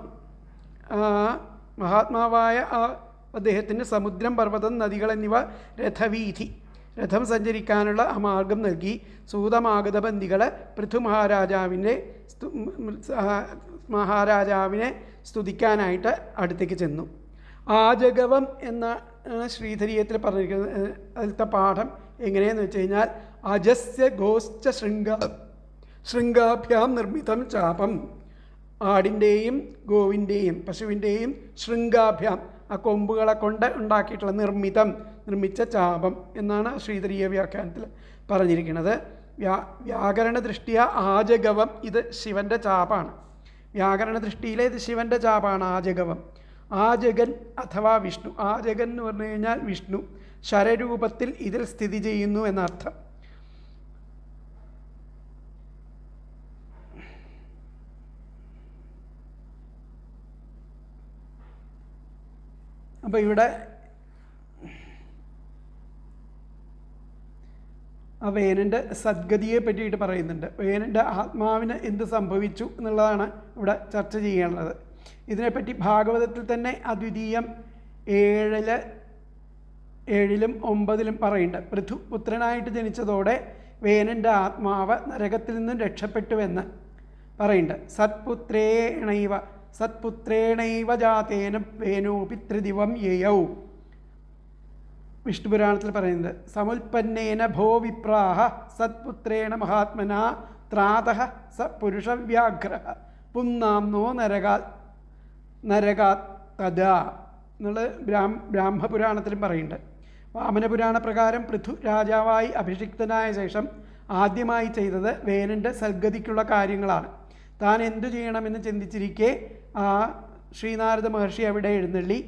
Speaker 1: മഹാത്മാവായ അദ്ദേഹത്തിന് സമുദ്രം, പർവ്വതം, നദികൾ എന്നിവ രഥം സഞ്ചരിക്കാനുള്ള ആ മാർഗം നൽകി. സൂതമാഗധബന്ദികൾ പൃഥു മഹാരാജാവിനെ സ്തുതിക്കാനായിട്ട് അടുത്തേക്ക് ചെന്നു. ആജഗവം എന്ന ശ്രീധരീയത്തിൽ പറഞ്ഞിരിക്കുന്നത്. അതിലത്തെ പാഠം എങ്ങനെയെന്ന് വെച്ച് കഴിഞ്ഞാൽ അജസ്യ ഗോശ്ച ശൃംഗാഭ്യാം നിർമ്മിതം ചാപം. ആടിൻ്റെയും ഗോവിൻ്റെയും പശുവിൻ്റെയും ശൃംഗാഭ്യാം, ആ കൊമ്പുകളെ കൊണ്ട് ഉണ്ടാക്കിയിട്ടുള്ള നിർമ്മിച്ച ചാപം എന്നാണ് ശ്രീധരീയ വ്യാഖ്യാനത്തിൽ പറഞ്ഞിരിക്കുന്നത്. വ്യാകരണ ദൃഷ്ടിയ ആജഗവം ഇത് ശിവൻ്റെ ചാപാണ്. വ്യാകരണ ദൃഷ്ടിയിലെ ഇത് ശിവൻ്റെ ചാപാണ് ആജഗവം. ആജഗൻ അഥവാ വിഷ്ണു. ആജഗൻ എന്ന് പറഞ്ഞു കഴിഞ്ഞാൽ വിഷ്ണു ശരരൂപത്തിൽ ഇതിൽ സ്ഥിതി ചെയ്യുന്നു എന്നർത്ഥം. അപ്പോൾ ഇവിടെ ആ വേനൻ്റെ സദ്ഗതിയെ പറ്റിയിട്ട് പറയുന്നുണ്ട്. വേനൻ്റെ ആത്മാവിന് എന്ത് സംഭവിച്ചു എന്നുള്ളതാണ് ഇവിടെ ചർച്ച ചെയ്യേണ്ടത്. ഇതിനെപ്പറ്റി ഭാഗവതത്തിൽ തന്നെ അദ്വിതീയം 7-ലും 9-ലും പറയുന്നുണ്ട്. പൃഥുപുത്രനായിട്ട് ജനിച്ചതോടെ വേനൻ്റെ ആത്മാവ് നരകത്തിൽ നിന്നും രക്ഷപ്പെട്ടുവെന്ന് പറയുന്നുണ്ട്. സത്പുത്രേണൈവ ജാതേന വേനോ പിതൃദിവം യയൗ. വിഷ്ണുപുരാണത്തിൽ പറയുന്നത് സമുൽപ്പന്നേന ഭോ വിപ്രാഹ സത്പുത്രേണ മഹാത്മന ത്രാതഃ സ പുരുഷവ്യാഘ്ര പുന്നാംനോ നരകാത് തദാ എന്നുള്ളത് ബ്രാഹ്മപുരാണത്തിലും പറയുന്നുണ്ട്. വാമനപുരാണ പ്രകാരം പൃഥു രാജാവായി അഭിഷിക്തനായ ശേഷം ആദ്യമായി ചെയ്തത് വേനൻ്റെ സദ്ഗതിക്കുള്ള കാര്യങ്ങളാണ്. താൻ എന്തു ചെയ്യണമെന്ന് ചിന്തിച്ചിരിക്കെ ആ ശ്രീനാരദ മഹർഷി അവിടെ എഴുന്നള്ളി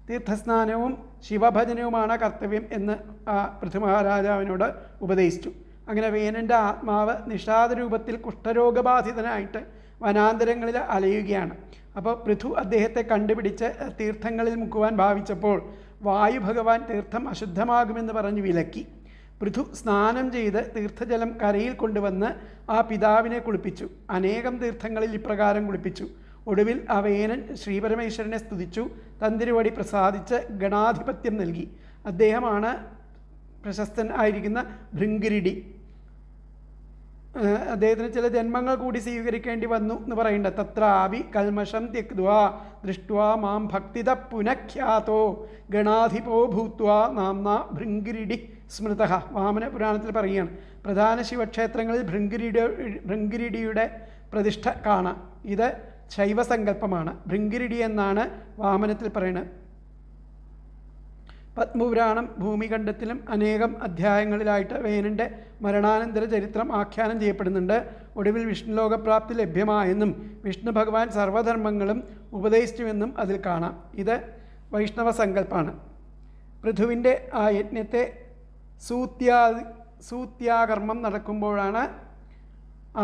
Speaker 1: തീർത്ഥസ്നാനവും ശിവഭജനവുമാണ് കർത്തവ്യം എന്ന് ആ പൃഥു മഹാരാജാവിനോട് ഉപദേശിച്ചു. അങ്ങനെ വേനൻ്റെ ആത്മാവ് നിഷാദ രൂപത്തിൽ കുഷ്ഠരോഗബാധിതനായിട്ട് വനാന്തരങ്ങളിൽ അലയുകയാണ്. അപ്പോൾ പൃഥു അദ്ദേഹത്തെ കണ്ടുപിടിച്ച് തീർത്ഥങ്ങളിൽ മുക്കുവാൻ ഭാവിച്ചപ്പോൾ വായു ഭഗവാൻ തീർത്ഥം അശുദ്ധമാകുമെന്ന് പറഞ്ഞ് വിലക്കി. പൃഥു സ്നാനം ചെയ്ത് തീർത്ഥജലം കരയിൽ കൊണ്ടുവന്ന് ആ പിതാവിനെ കുളിപ്പിച്ചു. അനേകം തീർത്ഥങ്ങളിൽ ഇപ്രകാരം കുളിപ്പിച്ചു. ഒടുവിൽ ആ വേനൻ ശ്രീപരമേശ്വരനെ സ്തുതിച്ചു. തന്തിരുവടി പ്രസാദിച്ച് ഗണാധിപത്യം നൽകി. അദ്ദേഹമാണ് പ്രശസ്തൻ ആയിരിക്കുന്ന ഭൃംഗിരിടി. അദ്ദേഹത്തിന് ചില ജന്മങ്ങൾ കൂടി സ്വീകരിക്കേണ്ടി വന്നു എന്ന് പറയുന്നുണ്ട്. തത്രാപി കൽമഷം ത്യക്ത്വാ ദൃഷ്ട്വാ മാം ഭക്തിത പുനഃഖ്യാതോ ഗണാധിപോ ഭൂത്വാ നാംന ഭൃംഗിരിടി സ്മൃതഃ. വാമന പുരാണത്തിൽ പറയുകയാണ്. പ്രധാന ശിവക്ഷേത്രങ്ങളിൽ ഭൃംഗിരിടിയുടെ പ്രതിഷ്ഠ കാണാം. ഇത് ശൈവസങ്കല്പമാണ്. ഭൃംഗിരിടി എന്നാണ് വാമനത്തിൽ പറയുന്നത്. പത്മപുരാണം ഭൂമിഖണ്ഡത്തിലും അനേകം അധ്യായങ്ങളിലായിട്ട് വേനൻ്റെ മരണാനന്തര ചരിത്രം ആഖ്യാനം ചെയ്യപ്പെടുന്നുണ്ട്. ഒടുവിൽ വിഷ്ണുലോകപ്രാപ്തി ലഭ്യമായെന്നും വിഷ്ണു ഭഗവാൻ സർവധർമ്മങ്ങളും ഉപദേശിച്ചുവെന്നും അതിൽ കാണാം. ഇത് വൈഷ്ണവ സങ്കല്പമാണ്. പൃഥുവിൻ്റെ ആ യജ്ഞത്തെ സൂത്യാകർമ്മം നടക്കുമ്പോഴാണ്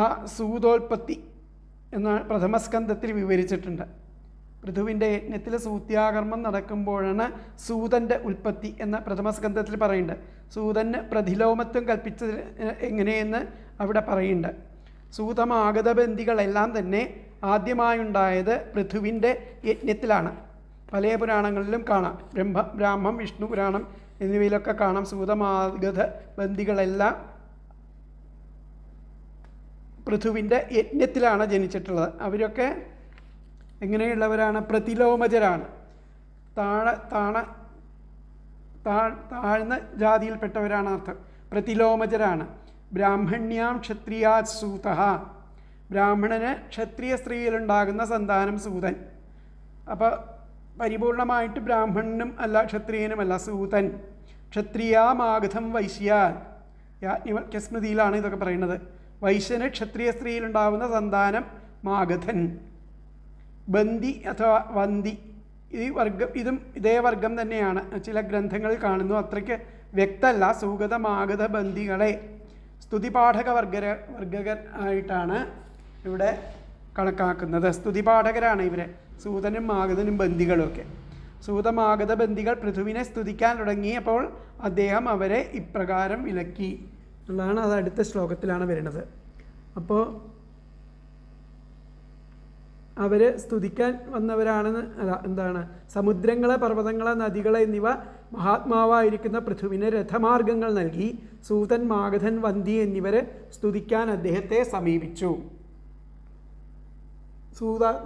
Speaker 1: ആ സൂതോൽപത്തി എന്ന പ്രഥമസ്കന്ധത്തിൽ വിവരിച്ചിട്ടുണ്ട്. പൃഥുവിൻ്റെ യജ്ഞത്തിൽ സൂത്യാകർമ്മം നടക്കുമ്പോഴാണ് സൂതൻ്റെ ഉൽപ്പത്തി എന്ന പ്രഥമസ്കന്ധത്തിൽ പറയുന്നുണ്ട്. സൂതന് പ്രതിലോമത്വം കൽപ്പിച്ചത് എങ്ങനെയെന്ന് അവിടെ പറയുന്നുണ്ട്. സൂതമാഗതബന്ധികളെല്ലാം തന്നെ ആദ്യമായുണ്ടായത് പൃഥുവിൻ്റെ യജ്ഞത്തിലാണ്. പല പുരാണങ്ങളിലും കാണാം. ബ്രാഹ്മം, വിഷ്ണു പുരാണം എന്നിവയിലൊക്കെ കാണാം. സൂതമാഗത ബന്ധികളെല്ലാം പൃഥുവിൻ്റെ യജ്ഞത്തിലാണ് ജനിച്ചിട്ടുള്ളത്. അവരൊക്കെ എങ്ങനെയുള്ളവരാണ്? പ്രതിലോമജരാണ്. താഴ്ന്ന ജാതിയിൽപ്പെട്ടവരാണ് അർത്ഥം. പ്രതിലോമജരാണ്. ബ്രാഹ്മണ്യാം ക്ഷത്രിയാത് സൂതഃ. ബ്രാഹ്മണന് ക്ഷത്രിയ സ്ത്രീയിലുണ്ടാകുന്ന സന്താനം സൂതൻ. അപ്പോൾ പരിപൂർണമായിട്ട് ബ്രാഹ്മണനും അല്ല ക്ഷത്രിയനുമല്ല സൂതൻ. ക്ഷത്രിയാമാഗതം വൈശ്യാൽ. യാജ്ഞവൽക്യസ്മൃതിയിലാണ് ഇതൊക്കെ പറയുന്നത്. വൈശ്യന് ക്ഷത്രിയ സ്ത്രീയിലുണ്ടാകുന്ന സന്താനം മാഗധൻ. ബന്ദി അഥവാ വന്തി ഇതും ഇതേ വർഗം തന്നെയാണ്. ചില ഗ്രന്ഥങ്ങളിൽ കാണുന്നു. അത്രയ്ക്ക് വ്യക്തമല്ല. സൂഗതമാഗത ബന്ദികളെ സ്തുതിപാഠക വർഗകർ ആയിട്ടാണ് ഇവിടെ കണക്കാക്കുന്നത്. സ്തുതിപാഠകരാണ് ഇവരെ, സൂതനും മാഗധനും ബന്ദികളുമൊക്കെ. സൂതമാഗത ബന്ദികൾ പൃഥുവിനെ സ്തുതിക്കാൻ തുടങ്ങിയപ്പോൾ അദ്ദേഹം അവരെ ഇപ്രകാരം വിലക്കി എന്നുള്ളതാണ്. അത് അടുത്ത ശ്ലോകത്തിലാണ് വരുന്നത്. അപ്പോൾ അവർ സ്തുതിക്കാൻ വന്നവരാണെന്ന് എന്താണ്? സമുദ്രങ്ങളെ, പർവ്വതങ്ങളെ, നദികളെ എന്നിവ മഹാത്മാവായിരിക്കുന്ന പൃഥുവിന് രഥമാർഗങ്ങൾ നൽകി സൂതൻ, മാഗധൻ, വന്തി എന്നിവർ സ്തുതിക്കാൻ അദ്ദേഹത്തെ സമീപിച്ചു.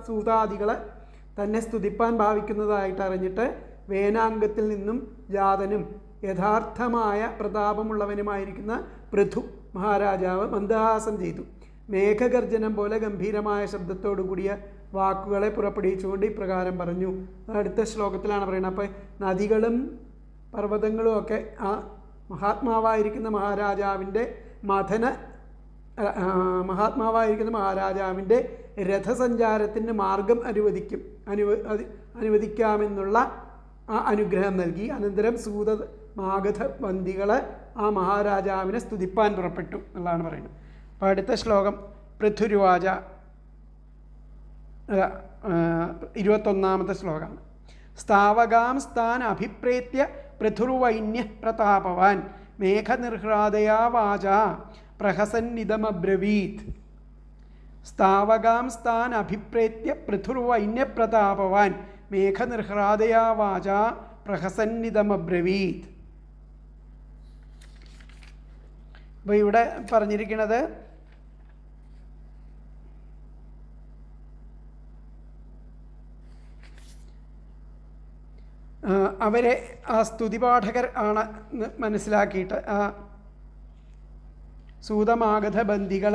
Speaker 1: സൂതാദികളെ തന്നെ സ്തുതിപ്പാൻ ഭാവിക്കുന്നതായിട്ട് അറിഞ്ഞിട്ട് വേനാംഗത്തിൽ നിന്നും ജാതനും യഥാർത്ഥമായ പ്രതാപമുള്ളവനുമായിരിക്കുന്ന പൃഥു മഹാരാജാവ് മന്ദഹാസം ചെയ്തു. മേഘഗർജനം പോലെ ഗംഭീരമായ ശബ്ദത്തോടു കൂടിയ വാക്കുകളെ പുറപ്പെടുവിച്ചുകൊണ്ട് ഇപ്രകാരം പറഞ്ഞു. അടുത്ത ശ്ലോകത്തിലാണ് പറയുന്നത്. അപ്പോൾ നദികളും പർവ്വതങ്ങളും ഒക്കെ ആ മഹാത്മാവായിരിക്കുന്ന മഹാരാജാവിൻ്റെ രഥസഞ്ചാരത്തിന് മാർഗം അനുവദിക്കാമെന്നുള്ള ആ അനുഗ്രഹം നൽകി. അനന്തരം സൂത മാഗധ ബന്ദികൾ ആ മഹാരാജാവിനെ സ്തുതിപ്പാൻ പുറപ്പെട്ടു എന്നുള്ളതാണ് പറയുന്നത്. അപ്പോൾ അടുത്ത ശ്ലോകം പൃഥുരുവാച 21ാമത്തെ ശ്ലോകമാണ്. സ്ഥാവകാം സ്ഥാൻ അഭിപ്രേത്യ പൃഥുർവൈന്യ പ്രതാപവാൻ മേഘനിർഹ്രാദയാ വാച പ്രഹസന്നിതമബ്രവീത്. സ്ഥാവകാം സ്ഥാൻ അഭിപ്രേത്യ പൃഥുർവൈന്യ പ്രതാപവാൻ മേഘനിർഹ്രാദയാ വാച പ്രഹസന്നിതമബ്രവീത്. അപ്പോൾ ഇവിടെ പറഞ്ഞിരിക്കുന്നത് അവരെ ആ സ്തുതിപാഠകർ ആണെന്ന് മനസ്സിലാക്കിയിട്ട് ആ സൂതമാഗധ ബന്ദികൾ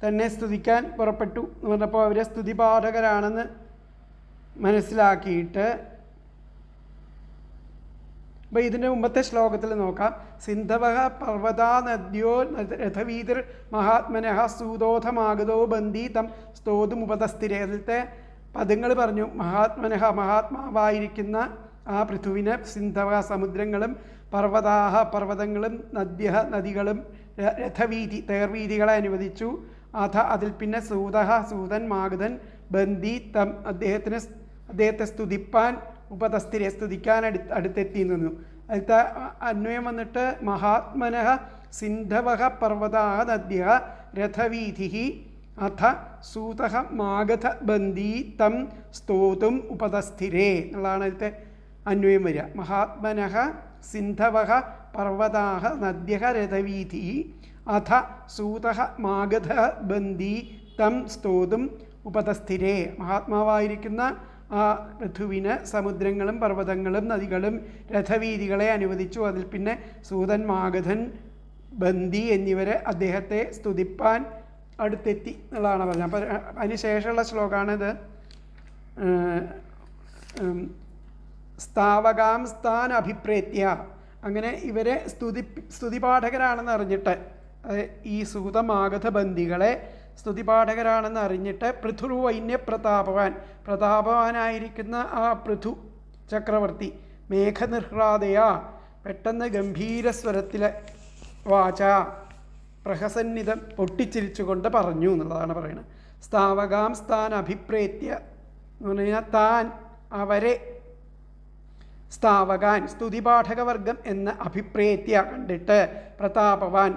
Speaker 1: തന്നെ സ്തുതിക്കാൻ പുറപ്പെട്ടു എന്ന് പറഞ്ഞപ്പോൾ അവരെ സ്തുതിപാഠകരാണെന്ന് മനസ്സിലാക്കിയിട്ട്, അപ്പോൾ ഇതിൻ്റെ മുമ്പത്തെ ശ്ലോകത്തിൽ നോക്കാം. സിന്ധവഃ പർവ്വതാ നദ്യോ രഥവീതിർ മഹാത്മനഃ സൂതോധമാഗതോ ബന്ദി തം സ്തോതുമുപതസ്ഥിരേ. അതിലത്തെ പദങ്ങൾ പറഞ്ഞു. മഹാത്മാവായിരിക്കുന്ന ആ പൃഥുവിന് സിന്ധവ സമുദ്രങ്ങളും പർവ്വതാഹ പർവ്വതങ്ങളും നദ്യഃ നദികളും രഥവീതി തേർവീതികളെ അനുവദിച്ചു. അതിൽ പിന്നെ സൂതൻ മാഗധൻ ബന്ദി തം അദ്ദേഹത്തെ സ്തുതിപ്പാൻ ഉപതസ്ഥിരെ സ്തുതിക്കാൻ അടുത്തെത്തി നിന്നു. അതിലത്തെ അന്വയം വന്നിട്ട് മഹാത്മനഃ സിന്ധവഃ പർവ്വതാഹ നദ്യഃ രഥവീതി അഥ സൂതഃ മാഗധ ബന്ദി തം സ്തോതും ഉപതസ്ഥിരേ എന്നുള്ളതാണ് അതിലത്തെ അന്വയം വരിക. മഹാത്മനഃ സിന്ധവഃ പർവ്വതാഹ നദ്യഃ രഥവീതി അഥ സൂതഃ മാഗധ ബന്ദി തം സ്തോതും ഉപതസ്ഥിരേ. മഹാത്മാവായിരിക്കുന്ന ആ പൃഥുവിന് സമുദ്രങ്ങളും പർവ്വതങ്ങളും നദികളും രഥവീതികളെ അനുവദിച്ചു. അതിൽ പിന്നെ സൂതൻ മാഗധൻ ബന്ദി എന്നിവരെ അദ്ദേഹത്തെ സ്തുതിപ്പാൻ അടുത്തെത്തി എന്നുള്ളതാണ് പറഞ്ഞത്. അപ്പോൾ അതിന് ശേഷമുള്ള ശ്ലോകമാണിത്. സ്ഥാവകാം സ്ഥാൻ അഭിപ്രേത്യ. അങ്ങനെ ഇവരെ സ്തുതിപാഠകരാണെന്ന് അറിഞ്ഞിട്ട്, ഈ സൂതമാഗധ ബന്ദികളെ സ്തുതിപാഠകരാണെന്ന് അറിഞ്ഞിട്ട് പൃഥുർവൈന്യ പ്രതാപവാനായിരിക്കുന്ന ആ പൃഥു ചക്രവർത്തി മേഘനിർഹ്രാദയാ പെട്ടെന്ന് ഗംഭീരസ്വരത്തിലെ വാച പ്രഹസന്നിതം പൊട്ടിച്ചിരിച്ചുകൊണ്ട് പറഞ്ഞു എന്നുള്ളതാണ് പറയുന്നത്. സ്ഥാവകാം സ്ഥാൻ അഭിപ്രേത്യ എന്ന് പറഞ്ഞു കഴിഞ്ഞാൽ താൻ അവരെ സ്ഥാവകാൻ സ്തുതിപാഠകവർഗം എന്ന് അഭിപ്രേത്യ കണ്ടിട്ട്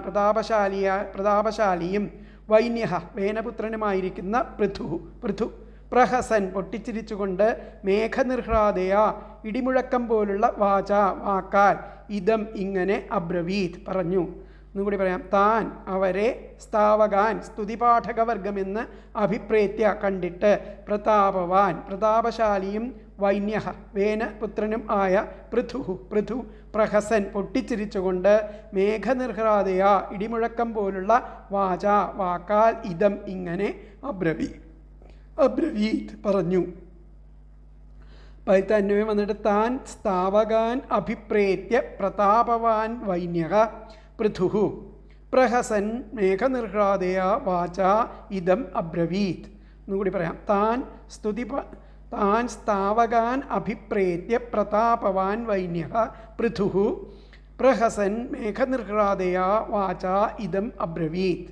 Speaker 1: പ്രതാപശാലിയും വൈന്യഹ വേനപുത്രനുമായിരിക്കുന്ന പൃഥു പ്രഹസൻ പൊട്ടിച്ചിരിച്ചുകൊണ്ട് മേഘനിർഹ്രാദയ ഇടിമുഴക്കം പോലുള്ള വാക്കാൽ ഇതം ഇങ്ങനെ അബ്രവീത് പറഞ്ഞു. എന്നുകൂടി പറയാം. താൻ അവരെ സ്ഥാവകാൻ സ്തുതിപാഠകവർഗമെന്ന് അഭിപ്രേത്യ കണ്ടിട്ട് പ്രതാപശാലിയും വൈന്യഹ വേനപുത്രനും ആയ പൃഥു പ്രഹസൻ പൊട്ടിച്ചിരിച്ചുകൊണ്ട് മേഘനിർഹ്രാദയ ഇടിമുഴക്കം പോലുള്ള വാക്കാൽ ഇതം ഇങ്ങനെ അബ്രവീത് പറഞ്ഞു. പൈത്ത അന്വയം വന്നിട്ട് താൻ സ്ഥാവകാൻ അഭിപ്രേത്യ പ്രതാപവാൻ വൈന്യഹ പൃഥു പ്രഹസൻ മേഘനിർഹ്രാദയ വാച ഇതം അബ്രവീത്. എന്നുകൂടി പറയാം. താൻ സ്ഥാവകാൻ അഭിപ്രേത്യ പ്രതാപവാൻ വൈന്യഹ പൃഥു പ്രഹസൻ മേഘനിർഹ്രാദയ വാച ഇതം അബ്രവീത്.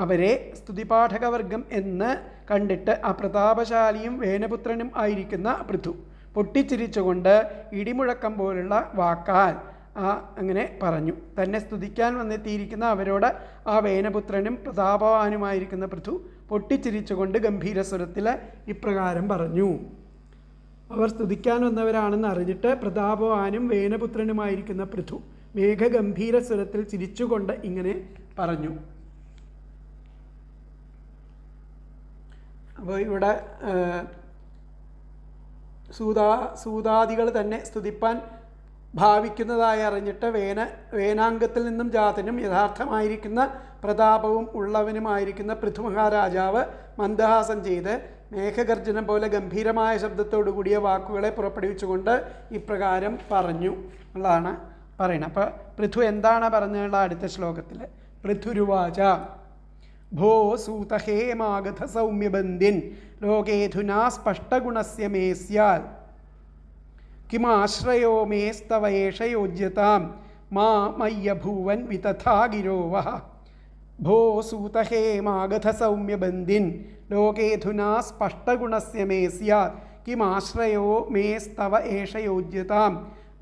Speaker 1: അവരെ സ്തുതിപാഠകവർഗം എന്ന് കണ്ടിട്ട് ആ പ്രതാപശാലിയും വേനപുത്രനും ആയിരിക്കുന്ന പൃഥു പൊട്ടിച്ചിരിച്ചുകൊണ്ട് ഇടിമുഴക്കം പോലുള്ള വാക്കാൽ അങ്ങനെ പറഞ്ഞു. തന്നെ സ്തുതിക്കാൻ വന്നെത്തിയിരിക്കുന്ന അവരോട് ആ വേനപുത്രനും പ്രതാപവാനുമായിരിക്കുന്ന പൃഥു പൊട്ടിച്ചിരിച്ചുകൊണ്ട് ഗംഭീരസ്വരത്തിൽ ഇപ്രകാരം പറഞ്ഞു. അവർ സ്തുതിക്കാൻ വന്നവരാണെന്ന് അറിഞ്ഞിട്ട് പ്രതാപവാനും വേനപുത്രനുമായിരിക്കുന്ന പൃഥു മേഘഗംഭീരസ്വരത്തിൽ ചിരിച്ചുകൊണ്ട് ഇങ്ങനെ പറഞ്ഞു. അപ്പോൾ ഇവിടെ സൂതാദികൾ തന്നെ സ്തുതിപ്പാൻ ഭാവിക്കുന്നതായി അറിഞ്ഞിട്ട് വേനാംഗത്തിൽ നിന്നും ജാതനും യഥാർത്ഥമായിരിക്കുന്ന പ്രതാപവും ഉള്ളവനുമായിരിക്കുന്ന പൃഥുമഹാരാജാവ് മന്ദഹാസം ചെയ്ത് മേഘഗർജനം പോലെ ഗംഭീരമായ ശബ്ദത്തോടു കൂടിയ വാക്കുകളെ പുറപ്പെടുവിച്ചുകൊണ്ട് ഇപ്രകാരം പറഞ്ഞു എന്നുള്ളതാണ് പറയുന്നത്. അപ്പോൾ പൃഥു എന്താണ് പറഞ്ഞുള്ള അടുത്ത ശ്ലോകത്തിൽ പൃഥുരുവാച ഭോ സൂതഹേ മാഗധ സൗമ്യബന്ധിൻ ലോകേധുനാ സ്പഷ്ടഗുണസ്യ മേ സ്യാൽ കിമാശ്രയോ മേസ്തവേഷ യോജ്യതാം മാ മയ്യഭൂവൻ വിതഥാ ഗിരോവഃ. ഭോ സൂതഹേ മാഗധ സൗമ്യബന്ധിൻ ലോകേധുനാ സ്പഷ്ടഗുണസ്യ മേ സ്യാത് കിമാശ്രയോ മേസ്തവ ഏഷ യോജ്യതാം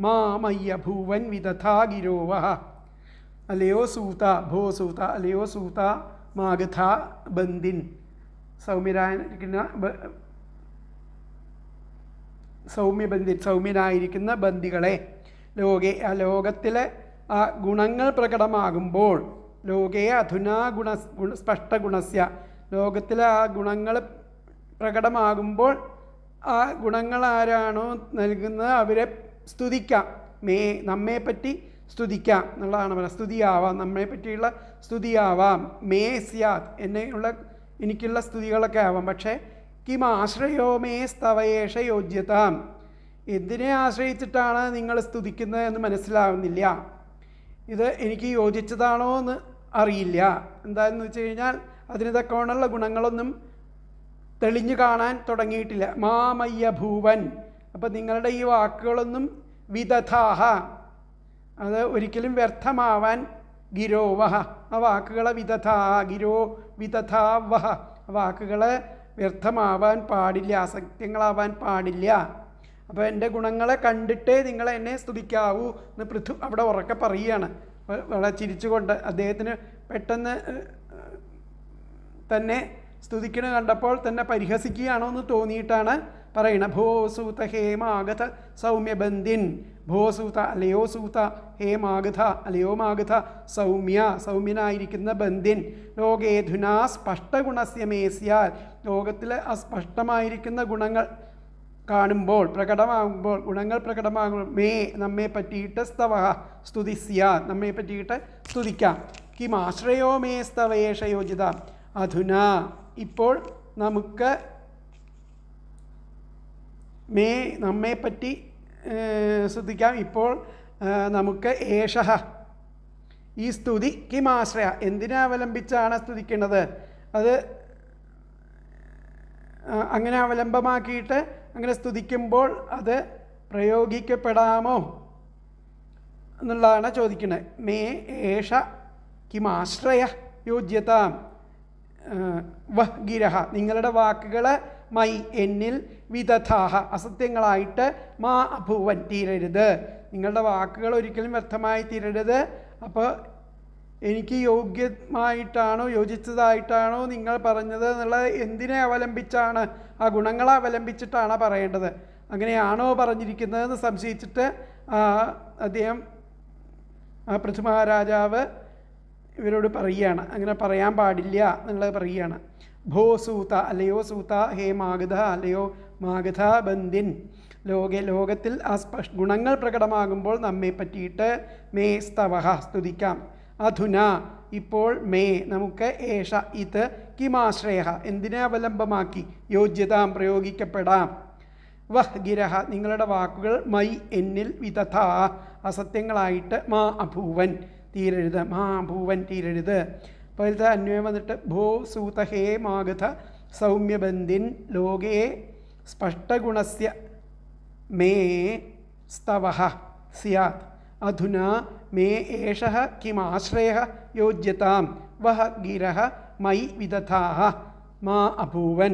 Speaker 1: മാ മയ്യഭൂവൻ വിതഥാ ഗിരോവഃ. അല്ലയോ സൂത, ഭോ സൂത, അല്ലയോ സൂത മാഗധ ബന്ധിൻ, സൗമ്യനായിരിക്കുന്ന ബന്ധികളെ, ലോകത്തിലെ ആ ഗുണങ്ങൾ പ്രകടമാകുമ്പോൾ, ലോകേ അധുനാ സ്പഷ്ടഗുണസ്യ, ലോകത്തിലെ ആ ഗുണങ്ങൾ പ്രകടമാകുമ്പോൾ ആ ഗുണങ്ങൾ ആരാണോ നൽകുന്നത് അവരെ സ്തുതിക്കാം. നമ്മെപ്പറ്റി സ്തുതിക്കാം എന്നുള്ളതാണ് പറയുന്നത്. സ്തുതിയാവാം, നമ്മെ പറ്റിയുള്ള സ്തുതിയാവാം. മേ സ്യാത്, എനിക്കുള്ള സ്തുതികളൊക്കെ ആവാം. പക്ഷേ കിം ആശ്രയോ മേ സ്തവയേഷ യോജ്യതാം, എന്തിനെ ആശ്രയിച്ചിട്ടാണ് നിങ്ങൾ സ്തുതിക്കുന്നത് എന്ന് മനസ്സിലാവുന്നില്ല. ഇത് എനിക്ക് യോജിച്ചതാണോ എന്ന് അറിയില്ല. എന്താണെന്ന് വെച്ച് കഴിഞ്ഞാൽ അതിന് തക്കവണ്ണമുള്ള ഗുണങ്ങളൊന്നും തെളിഞ്ഞു കാണാൻ തുടങ്ങിയിട്ടില്ല. മാമയ്യ ഭൂവൻ, അപ്പം നിങ്ങളുടെ ഈ വാക്കുകളൊന്നും വിദധാഹ, അത് ഒരിക്കലും വ്യർത്ഥമാവാൻ, ഗിരോവഹ, ആ വാക്കുകളെ വിദധാവഹ, ആ വാക്കുകളെ വ്യർത്ഥമാവാൻ പാടില്ല, അസത്യങ്ങളാവാൻ പാടില്ല. അപ്പോൾ എൻ്റെ ഗുണങ്ങളെ കണ്ടിട്ടേ നിങ്ങൾ എന്നെ സ്തുതിക്കാവൂ എന്ന് പൃഥു അവിടെ ഉറക്കെ പറയുകയാണ്, വളരെ ചിരിച്ചുകൊണ്ട്. അദ്ദേഹത്തിന് പെട്ടെന്ന് തന്നെ സ്തുതിക്കണ കണ്ടപ്പോൾ തന്നെ പരിഹസിക്കുകയാണോ എന്ന് തോന്നിയിട്ടാണ് പറയണത്. ഭോ സൂത ഹേ മാഗധ സൗമ്യബന്ധിൻ, ഭോ സൂത, അല്ലയോ സൂത, ഹേ മാഗധ, അല്ലയോ മാഗധ, സൗമ്യനായിരിക്കുന്ന ബന്ധിൻ, ലോകേധുനാ സ്പഷ്ടഗുണസ്യ മേ സ്യാൽ, ലോകത്തിലെ അസ്പഷ്ടമായിരിക്കുന്ന ഗുണങ്ങൾ കാണുമ്പോൾ, പ്രകടമാകുമ്പോൾ, ഗുണങ്ങൾ പ്രകടമാകുമ്പോൾ, മേ നമ്മെ പറ്റിയിട്ട് സ്തവഹ സ്തുതിസ്യ, നമ്മെ പറ്റിയിട്ട് സ്തുതിക്കാം. കിം ആശ്രയോ മേ സ്തവേഷ യോജിത, അധുനാ ഇപ്പോൾ നമുക്ക് നമ്മെപ്പറ്റി സ്തുതിക്കാം. ഇപ്പോൾ നമുക്ക് ഏഷഹ, ഈ സ്തുതി കിമാശ്രയ, എന്തിനെ അവലംബിച്ചാണ് സ്തുതിക്കേണ്ടത്, അത് അങ്ങനെ അവലംബമാക്കിയിട്ട് അങ്ങനെ സ്തുതിക്കുമ്പോൾ അത് പ്രയോഗിക്കപ്പെടാമോ എന്നുള്ളതാണ് ചോദിക്കുന്നത്. മേ ഏഷ കിമാശ്രയ യോജ്യതാം വഹ് ഗിരഹ, നിങ്ങളുടെ വാക്കുകൾ മൈ എന്നിൽ വിദധാഹ അസത്യങ്ങളായിട്ട് മാ അഭൂവൻ തീരരുത്, നിങ്ങളുടെ വാക്കുകൾ ഒരിക്കലും വ്യർത്ഥമായി തീരരുത്. അപ്പോൾ എനിക്ക് യോജിച്ചതായിട്ടാണോ നിങ്ങൾ പറഞ്ഞത് എന്നുള്ളത് എന്തിനെ അവലംബിച്ചാണ്, ആ ഗുണങ്ങളെ അവലംബിച്ചിട്ടാണ് പറയേണ്ടത്, അങ്ങനെയാണോ പറഞ്ഞിരിക്കുന്നതെന്ന് സംശയിച്ചിട്ട് അദ്ദേഹം പൃഥു മഹാരാജാവ് ഇവരോട് പറയുകയാണ്, അങ്ങനെ പറയാൻ പാടില്ല എന്നുള്ളത് പറയുകയാണ്. ഭോ സൂത, അല്ലയോ സൂത, ഹേ മാഗധ, അല്ലയോ മാഗധ ബന്ധിൻ, ലോകത്തിൽ ആ ഗുണങ്ങൾ പ്രകടമാകുമ്പോൾ നമ്മെ പറ്റിയിട്ട് മേ സ്തവഹ സ്തുതിക്കാം. അധുന ഇപ്പോൾ മേ നമുക്ക് ഏഷ ഇത് കിമാശ്രയ എന്തിനെ അവലംബമാക്കി യോജ്യതാം പ്രയോഗിക്കപ്പെടാം. വഹ് ഗിരഹ നിങ്ങളുടെ വാക്കുകൾ മൈ എന്നിൽ വിദധാ അസത്യങ്ങളായിട്ട് മാ അഭൂവൻ തീരരുത്, മാ അഭൂവൻ തീരരുത്. അപ്പോൾ ഇത് അന്വയം വന്നിട്ട് ഭോ സൂത ഹേ മാഗധ സൗമ്യബന്ധിൻ ലോകേ സ്പഷ്ടഗുണസ്യ മേ സ്തവഹ സ്യാത് അധുനാ മേ ഏഷഃ കിമാശ്രയഃ യോജ്യതാം വഹ ഗിരഃ മൈ വിദധാഃ മാ അഭൂവൻ.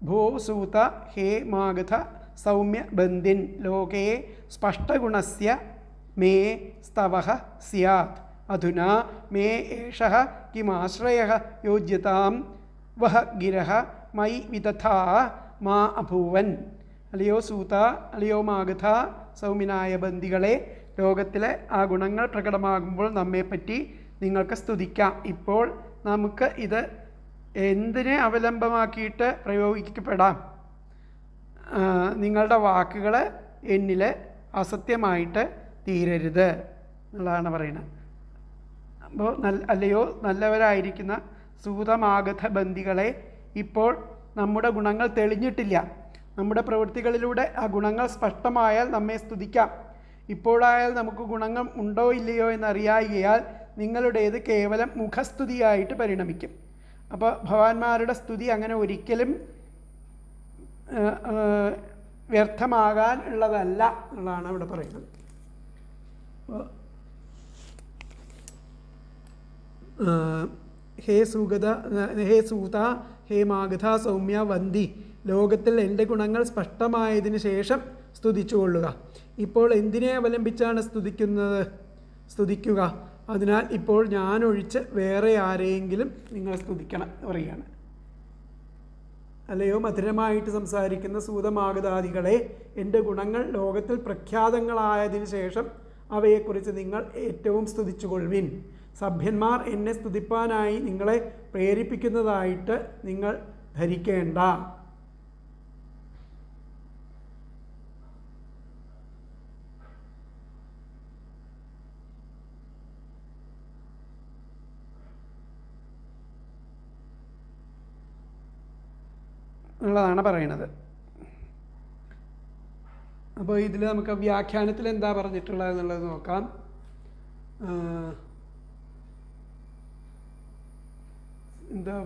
Speaker 1: ഭോ സൂത ഹേ മാഗധ സൗമ്യബന്ധിൻ ലോകേ സ്പഷ്ടഗുണസ്യ മേ സ്തവഃ സ്യാത് അധുനാ മേ ഏഷഃ കിമാശ്രയഃ യോജ്യതാം വഹ ഗിരഃ മൈ വിദധാഃ മാ അഭൂവൻ. അല്ലയോ സൂത, അല്ലയോ മാഗധ, സൗമ്യനായ ബന്ധികളെ, ലോകത്തിലെ ആ ഗുണങ്ങൾ പ്രകടമാകുമ്പോൾ നമ്മെപ്പറ്റി നിങ്ങൾക്ക് സ്തുതിക്കാം. ഇപ്പോൾ നമുക്ക് ഇത് എന്തിനെ അവലംബമാക്കിയിട്ട് പ്രയോഗിക്കപ്പെടാം, നിങ്ങളുടെ വാക്കുകൾ എന്നിൽ അസത്യമായിട്ട് തീരരുത് എന്നുള്ളതാണ് പറയുന്നത്. അപ്പോൾ അല്ലയോ നല്ലവരായിരിക്കുന്ന സൂതമാഗധ ബന്ധികളെ, ഇപ്പോൾ നമ്മുടെ ഗുണങ്ങൾ തെളിഞ്ഞിട്ടില്ല. നമ്മുടെ പ്രവൃത്തികളിലൂടെ ആ ഗുണങ്ങൾ സ്പഷ്ടമായാൽ നമ്മെ സ്തുതിക്കാം. ഇപ്പോഴായാൽ നമുക്ക് ഗുണങ്ങൾ ഉണ്ടോ ഇല്ലയോ എന്നറിയായികയാൽ നിങ്ങളുടേത് കേവലം മുഖസ്തുതിയായിട്ട് പരിണമിക്കും. അപ്പോൾ ഭഗവാന്മാരുടെ സ്തുതി അങ്ങനെ ഒരിക്കലും വ്യർത്ഥമാകാൻ ഉള്ളതല്ല എന്നുള്ളതാണ് ഇവിടെ പറയുന്നത്. ഹേ സൂത, ഹേ മാഗധ സൗമ്യ വന്ദി, ലോകത്തിൽ എൻ്റെ ഗുണങ്ങൾ സ്പഷ്ടമായതിന് ശേഷം സ്തുതിച്ചുകൊള്ളുക. ഇപ്പോൾ എന്തിനെ അവലംബിച്ചാണ് സ്തുതിക്കുക? അതിനാൽ ഇപ്പോൾ ഞാനൊഴിച്ച് വേറെ ആരെയെങ്കിലും നിങ്ങൾ സ്തുതിക്കണം പറയുകയാണ്. അല്ലയോ മധുരമായിട്ട് സംസാരിക്കുന്ന സൂതമാഗധാദികളെ, എൻ്റെ ഗുണങ്ങൾ ലോകത്തിൽ പ്രഖ്യാതങ്ങളായതിനു ശേഷം അവയെക്കുറിച്ച് നിങ്ങൾ ഏറ്റവും സ്തുതിച്ചുകൊള്ളുവിൻ. സഭ്യന്മാർ എന്നെ സ്തുതിപ്പാനായി നിങ്ങളെ പ്രേരിപ്പിക്കുന്നതായിട്ട് നിങ്ങൾ ധരിക്കേണ്ട. എന്നുള്ളതാണ് പറയണത്. അപ്പോൾ ഇതിൽ നമുക്ക് വ്യാഖ്യാനത്തിൽ എന്താ പറഞ്ഞിട്ടുള്ളത് എന്നുള്ളത് നോക്കാം. എന്താ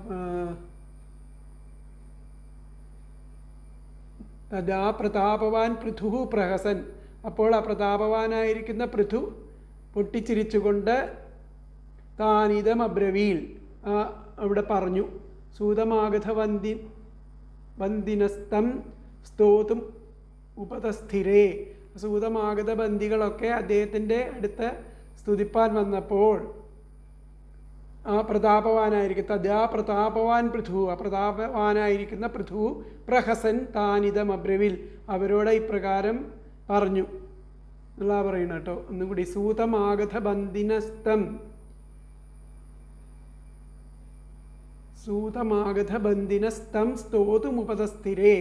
Speaker 1: തഥാ പ്രതാപവാൻ പൃഥു പ്രഹസൻ, അപ്പോൾ ആ പ്രതാപവാനായിരിക്കുന്ന പൃഥു പൊട്ടിച്ചിരിച്ചുകൊണ്ട് താനിതം അബ്രവീൽ അവിടെ പറഞ്ഞു. സൂതമാഗധ വന്ദിനസ്തം സ്തോതും ഉപതസ്ഥിരേ. സൂതമാഗധ ബന്ധികളൊക്കെ അദ്ദേഹത്തിൻ്റെ അടുത്ത് സ്തുതിപ്പാൻ വന്നപ്പോൾ ആ പ്രതാപവാനായിരിക്കും തഥാ പ്രതാപവാൻ പൃഥു, ആ പ്രതാപവാനായിരിക്കുന്ന പൃഥു പ്രഹസൻ താനിതം അബ്രവിൽ, അവരോട് ഇപ്രകാരം പറഞ്ഞു എന്നുള്ള പറയണം കേട്ടോ. ഒന്നും കൂടി. സൂതമാഗധ ബന്ധിനസ്തം സ്തോതുമുപതസ്ഥിരേ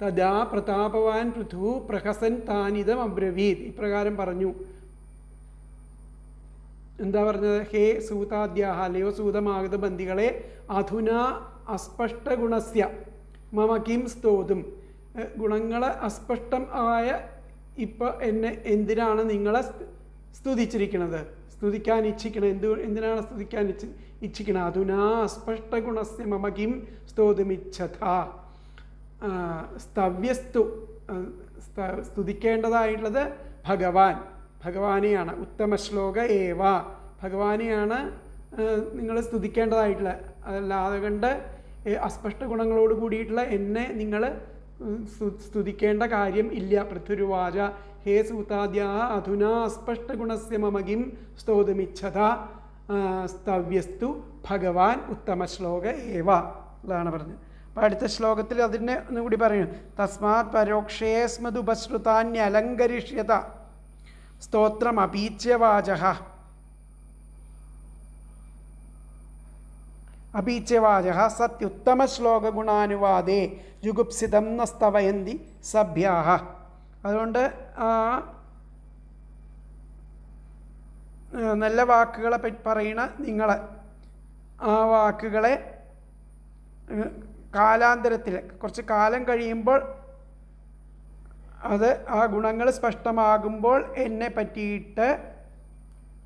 Speaker 1: തഥാ പ്രതാപവാൻ പൃഥു പ്രഹസൻ താനിതം അബ്രവീത്, ഇപ്രകാരം പറഞ്ഞു. എന്താ പറഞ്ഞത്? ഹേ സൂതാദ്യാഹ, അല്ലയോ സൂതമാഗധ ബന്ധികളെ, അധുനാ അസ്പഷ്ടഗുണസ്യ മമ കിം സ്തോതും, ഗുണങ്ങൾ അസ്പഷ്ടം ആയ ഇപ്പോൾ എന്നെ എന്തിനാണ് നിങ്ങളെ സ്തുതിച്ചിരിക്കുന്നത്, സ്തുതിക്കാൻ ഇച്ഛിക്കണം? എന്തിനാണ് സ്തുതിക്കാൻ ഇച്ഛിക്കണം? അധുനാ അസ്പഷ്ടഗുണസ്യ മമ കിം സ്തോതുമിച്ഛത. സ്തവ്യസ്തു, സ്തുതിക്കേണ്ടതായിട്ടുള്ളത് ഭഗവാനെയാണ്. ഉത്തമ ശ്ലോക ഏവ, ഭഗവാനെയാണ് നിങ്ങൾ സ്തുതിക്കേണ്ടതായിട്ടുള്ളത്. അതല്ലാതെ കണ്ട് അസ്പഷ്ട ഗുണങ്ങളോട് കൂടിയിട്ടുള്ള എന്നെ നിങ്ങൾ സ്തുതിക്കേണ്ട കാര്യം ഇല്ല. പൃഥുരുവാച ഹേ സൂതാദ്യാ അധുനാ അസ്പഷ്ട ഗുണസ്യ മമ കിം സ്തോതുമിച്ഛത സ്തവ്യസ്തു ഭഗവാൻ ഉത്തമ ശ്ലോക ഏവ, അതാണ് പറഞ്ഞത്. അപ്പോൾ അടുത്ത ശ്ലോകത്തിൽ അതിനെ ഒന്നുകൂടി പറയുന്നു. തസ്മാത് പരോക്ഷേസ്മദുപശ്രുതാന്യലങ്കരിഷ്യത സ്തോത്രമപീച്യവാചഃ സത്യുത്തമശ്ലോകഗുണാനുവാദേ ജുഗുപ്സിതം ന സ്തവയന്തി സഭ്യാഃ. അതുകൊണ്ട് നല്ല വാക്കുകളെ പറ്റി പറയണ നിങ്ങൾ ആ വാക്കുകളെ കാലാന്തരത്തിൽ കുറച്ച് കാലം കഴിയുമ്പോൾ അത് ആ ഗുണങ്ങൾ സ്പഷ്ടമാകുമ്പോൾ എന്നെ പറ്റിയിട്ട്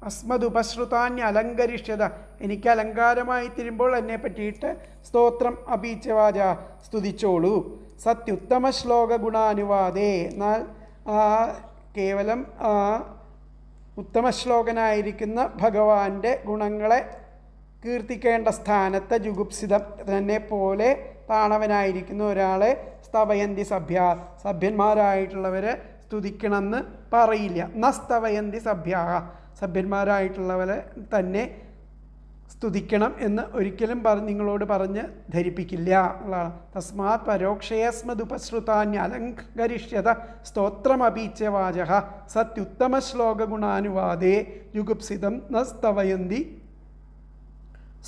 Speaker 1: അസ്മദുപശ്രുതാന്യ അലങ്കരിഷ്യത, എനിക്ക് അലങ്കാരമായി തീരുമ്പോൾ എന്നെ പറ്റിയിട്ട് സ്തോത്രം അപീച്യവാച സ്തുതിച്ചോളൂ. സത്യുത്തമ ശ്ലോക ഗുണാനുവാദേ, എന്നാൽ കേവലം ഉത്തമ ശ്ലോകനായിരിക്കുന്ന ഭഗവാന്റെ ഗുണങ്ങളെ കീർത്തിക്കേണ്ട സ്ഥാനത്ത് ജുഗുപ്സിതം തന്നെ പോലെ താണവനായിരിക്കുന്ന ഒരാളെ സ്തവയന്തി സഭ്യന്മാരായിട്ടുള്ളവരെ സ്തുതിക്കണമെന്ന് പറയില്ല. ന സ്തവയന്തി സഭ്യന്മാരായിട്ടുള്ളവരെ തന്നെ സ്തുതിക്കണം എന്ന് ഒരിക്കലും നിങ്ങളോട് പറഞ്ഞ് ധരിപ്പിക്കില്ല എന്നുള്ളതാണ്. തസ്മാത് പരോക്ഷയസ്മദുപശ്രുതാന്യ അലങ്കരിഷ്യത സ്തോത്രമപീച്യവാചഃ സത്യുത്തമ ശ്ലോക ഗുണാനുവാദേ ജുഗുപ്സിതം ന സ്തവയന്തി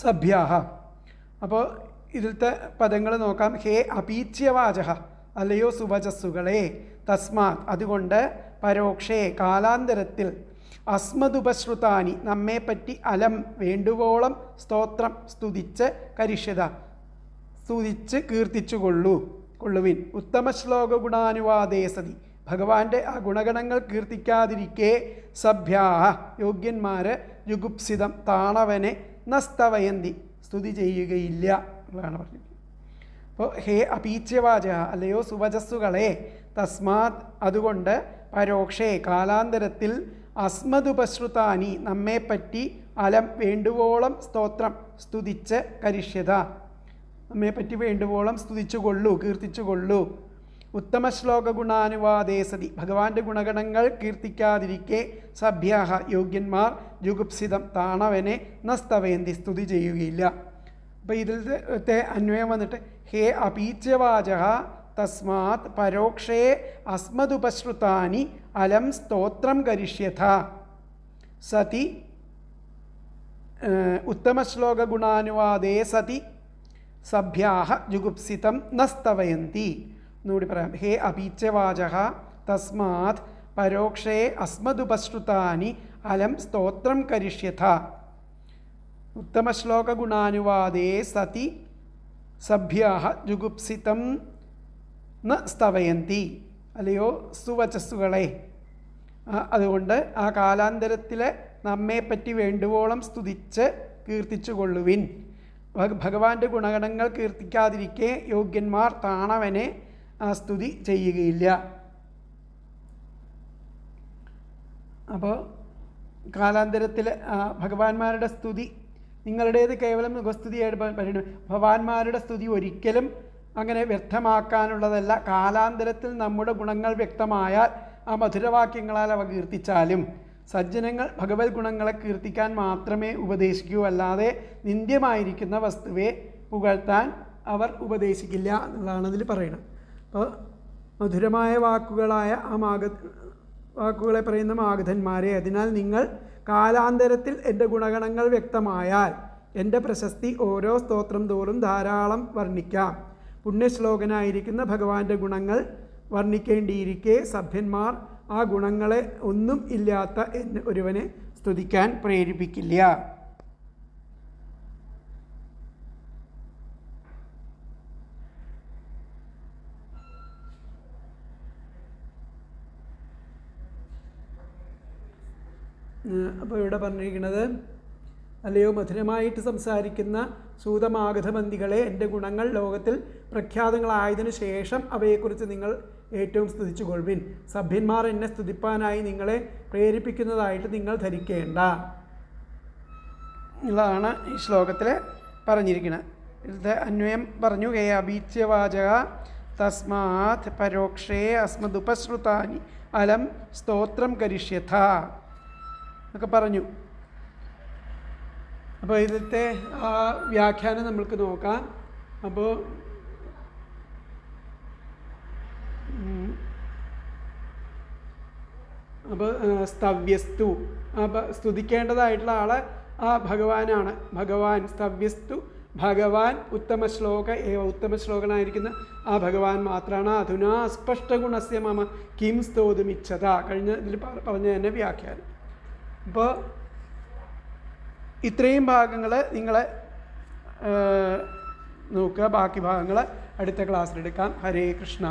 Speaker 1: സഭ്യാഃ. അപ്പോൾ ഇതിലത്തെ പദങ്ങൾ നോക്കാം. ഹേ അപീച്യവാചഃ, അല്ലയോ സുവചസ്സുകളെ, തസ്മാത് അതുകൊണ്ട്, പരോക്ഷേ കാലാന്തരത്തിൽ, അസ്മദുപശ്രുതാനി നമ്മെപ്പറ്റി അലം വേണ്ടുവോളം സ്തോത്രം സ്തുതിച്ച് കരിഷ്യത സ്തുതിച്ച് കൊള്ളുവിൻ. ഉത്തമ ശ്ലോക ഗുണാനുവാദേ സതി ഭഗവാന്റെ ആ ഗുണഗണങ്ങൾ കീർത്തിക്കാതിരിക്കെ സഭ്യാഹ യോഗ്യന്മാർ യുഗുപ്സിതം താണവനെ നസ്തവയന്തി സ്തുതി ചെയ്യുകയില്ല എന്നാണ് പറഞ്ഞത്. അപ്പോൾ ഹേ അപീച്യവാച അല്ലയോ സുവചസ്സുകളെ, തസ്മാത് അതുകൊണ്ട്, പരോക്ഷേ കാലാന്തരത്തിൽ, അസ്മദുപശ്രുതാനി നമ്മെപ്പറ്റി അലം വേണ്ടുവോളം സ്തോത്രം സ്തുതിച്ച് കരിഷ്യത നമ്മെപ്പറ്റി വേണ്ടുവോളം സ്തുതിച്ചുകൊള്ളൂ കീർത്തിച്ചുകൊള്ളൂ. ഉത്തമ ശ്ലോക ഗുണാനുവാദേ സതി ഭഗവാന്റെ ഗുണഗണങ്ങൾ കീർത്തിക്കാതിരിക്കെ സഭ്യാഹ യോഗ്യന്മാർ ജുഗുപ്സിതം താണവനെ നസ്തവേന്തി സ്തുതി ചെയ്യുകയില്ല. അപ്പോൾ ഇതിലത്തെ അന്വയം വന്നിട്ട് ഹേ അപീച്യവാച തസ്മാത് പരോക്ഷേ അസ്മദുപശ്രുതാനി അലം സ്തോത്രം കരിഷ്യഥ സതി ഉത്തമശ്ലോക ഗുണാനുവാദേ സതി സഭ്യാഹ ജുഗുപ്സിതം നസ്തവയന്തി. എന്നുകൂടി പറയാം. ഹേ അപീച്യവാച തസ്മാത് പരോക്ഷേ അസ്മദുപശ്രുതാനി അലം സ്തോത്രം കരിഷ്യഥ ഉത്തമശ്ലോക ഗുണാനുവാദേ സതി സഭ്യാഹ ജുഗുപ്സിതം ന സ്തവയന്തി. അല്ലയോ സുവചസ്സുകളെ, അതുകൊണ്ട് ആ കാലാന്തരത്തിൽ നമ്മെപ്പറ്റി വേണ്ടുവോളം സ്തുതിച്ച് കീർത്തിച്ചുകൊള്ളുവിൻ. ഭഗവാന്റെ ഗുണഗണങ്ങൾ കീർത്തിക്കാതിരിക്കെ യോഗ്യന്മാർ താണവനെ സ്തുതി ചെയ്യുകയില്ല. അപ്പോൾ കാലാന്തരത്തിൽ ഭഗവാന്മാരുടെ സ്തുതി നിങ്ങളുടേത് കേവലം മുഖസ്തുതിയായിട്ട് പറയുന്നത്. ഭഗവാന്മാരുടെ സ്തുതി ഒരിക്കലും അങ്ങനെ വ്യർത്ഥമാക്കാനുള്ളതല്ല. കാലാന്തരത്തിൽ നമ്മുടെ ഗുണങ്ങൾ വ്യക്തമായാൽ ആ മധുരവാക്യങ്ങളാൽ അവ കീർത്തിച്ചാലും സജ്ജനങ്ങൾ ഭഗവത് ഗുണങ്ങളെ കീർത്തിക്കാൻ മാത്രമേ ഉപദേശിക്കൂ, അല്ലാതെ നിന്ദ്യമായിരിക്കുന്ന വസ്തുവെ പുകഴ്ത്താൻ അവർ ഉപദേശിക്കില്ല എന്നുള്ളതാണ് അതിൽ പറയുന്നത്. അപ്പോൾ മധുരമായ വാക്കുകളായ ആ വാക്കുകളെ പറയുന്ന മാഗധന്മാരെ, അതിനാൽ നിങ്ങൾ കാലാന്തരത്തിൽ എൻ്റെ ഗുണഗണങ്ങൾ വ്യക്തമായാൽ എൻ്റെ പ്രശസ്തി ഓരോ സ്തോത്രം തോറും ധാരാളം വർണ്ണിക്കാം. പുണ്യശ്ലോകനായിരിക്കുന്ന ഭഗവാന്റെ ഗുണങ്ങൾ വർണ്ണിക്കേണ്ടിയിരിക്കെ സഭ്യന്മാർ ആ ഗുണങ്ങളെ ഒന്നും ഇല്ലാത്ത ഒരുവനെ സ്തുതിക്കാൻ പ്രേരിപ്പിക്കില്ല. അപ്പോൾ ഇവിടെ പറഞ്ഞിരിക്കുന്നത്, അല്ലയോ മധുരമായിട്ട് സംസാരിക്കുന്ന സൂതമാഗധബന്ധികളെ, എൻ്റെ ഗുണങ്ങൾ ലോകത്തിൽ പ്രഖ്യാതങ്ങളായതിനു ശേഷം അവയെക്കുറിച്ച് നിങ്ങൾ ഏറ്റവും സ്തുതിച്ചുകൊള്ളുവിൻ. സഭ്യന്മാർ എന്നെ സ്തുതിപ്പാനായി നിങ്ങളെ പ്രേരിപ്പിക്കുന്നതായിട്ട് നിങ്ങൾ ധരിക്കേണ്ട. ഇതാണ് ഈ ശ്ലോകത്തിൽ പറഞ്ഞിരിക്കുന്നത്. ഇതിൻ്റെ അന്വയം പറഞ്ഞു. ഹേ അഭീച്യവാചക തസ്മാത് പരോക്ഷേ അസ്മദുപശ്രുതാനി അലം സ്തോത്രം കരിഷ്യഥ എന്നൊക്കെ പറഞ്ഞു. അപ്പോൾ ഇതിലത്തെ ആ വ്യാഖ്യാനം നമ്മൾക്ക് നോക്കാം. അപ്പോൾ സ്തവ്യസ്തു, സ്തുതിക്കേണ്ടതായിട്ടുള്ള ആള് ആ ഭഗവാനാണ്. ഭഗവാൻ സ്തവ്യസ്തു ഭഗവാൻ ഉത്തമശ്ലോക ഉത്തമശ്ലോകനായിരിക്കുന്ന ആ ഭഗവാൻ മാത്രമാണ്. അധുനാ അസ്പഷ്ടഗുണസ്യ മമ കിം സ്തോതുമിച്ഛത, കഴിഞ്ഞ ഇതിൽ പറഞ്ഞ തന്നെ വ്യാഖ്യാനം. അപ്പോൾ ഇത്രയും ഭാഗങ്ങൾ നിങ്ങൾ നോക്കുക. ബാക്കി ഭാഗങ്ങൾ അടുത്ത ക്ലാസ്സിലെടുക്കാം. ഹരേ കൃഷ്ണ.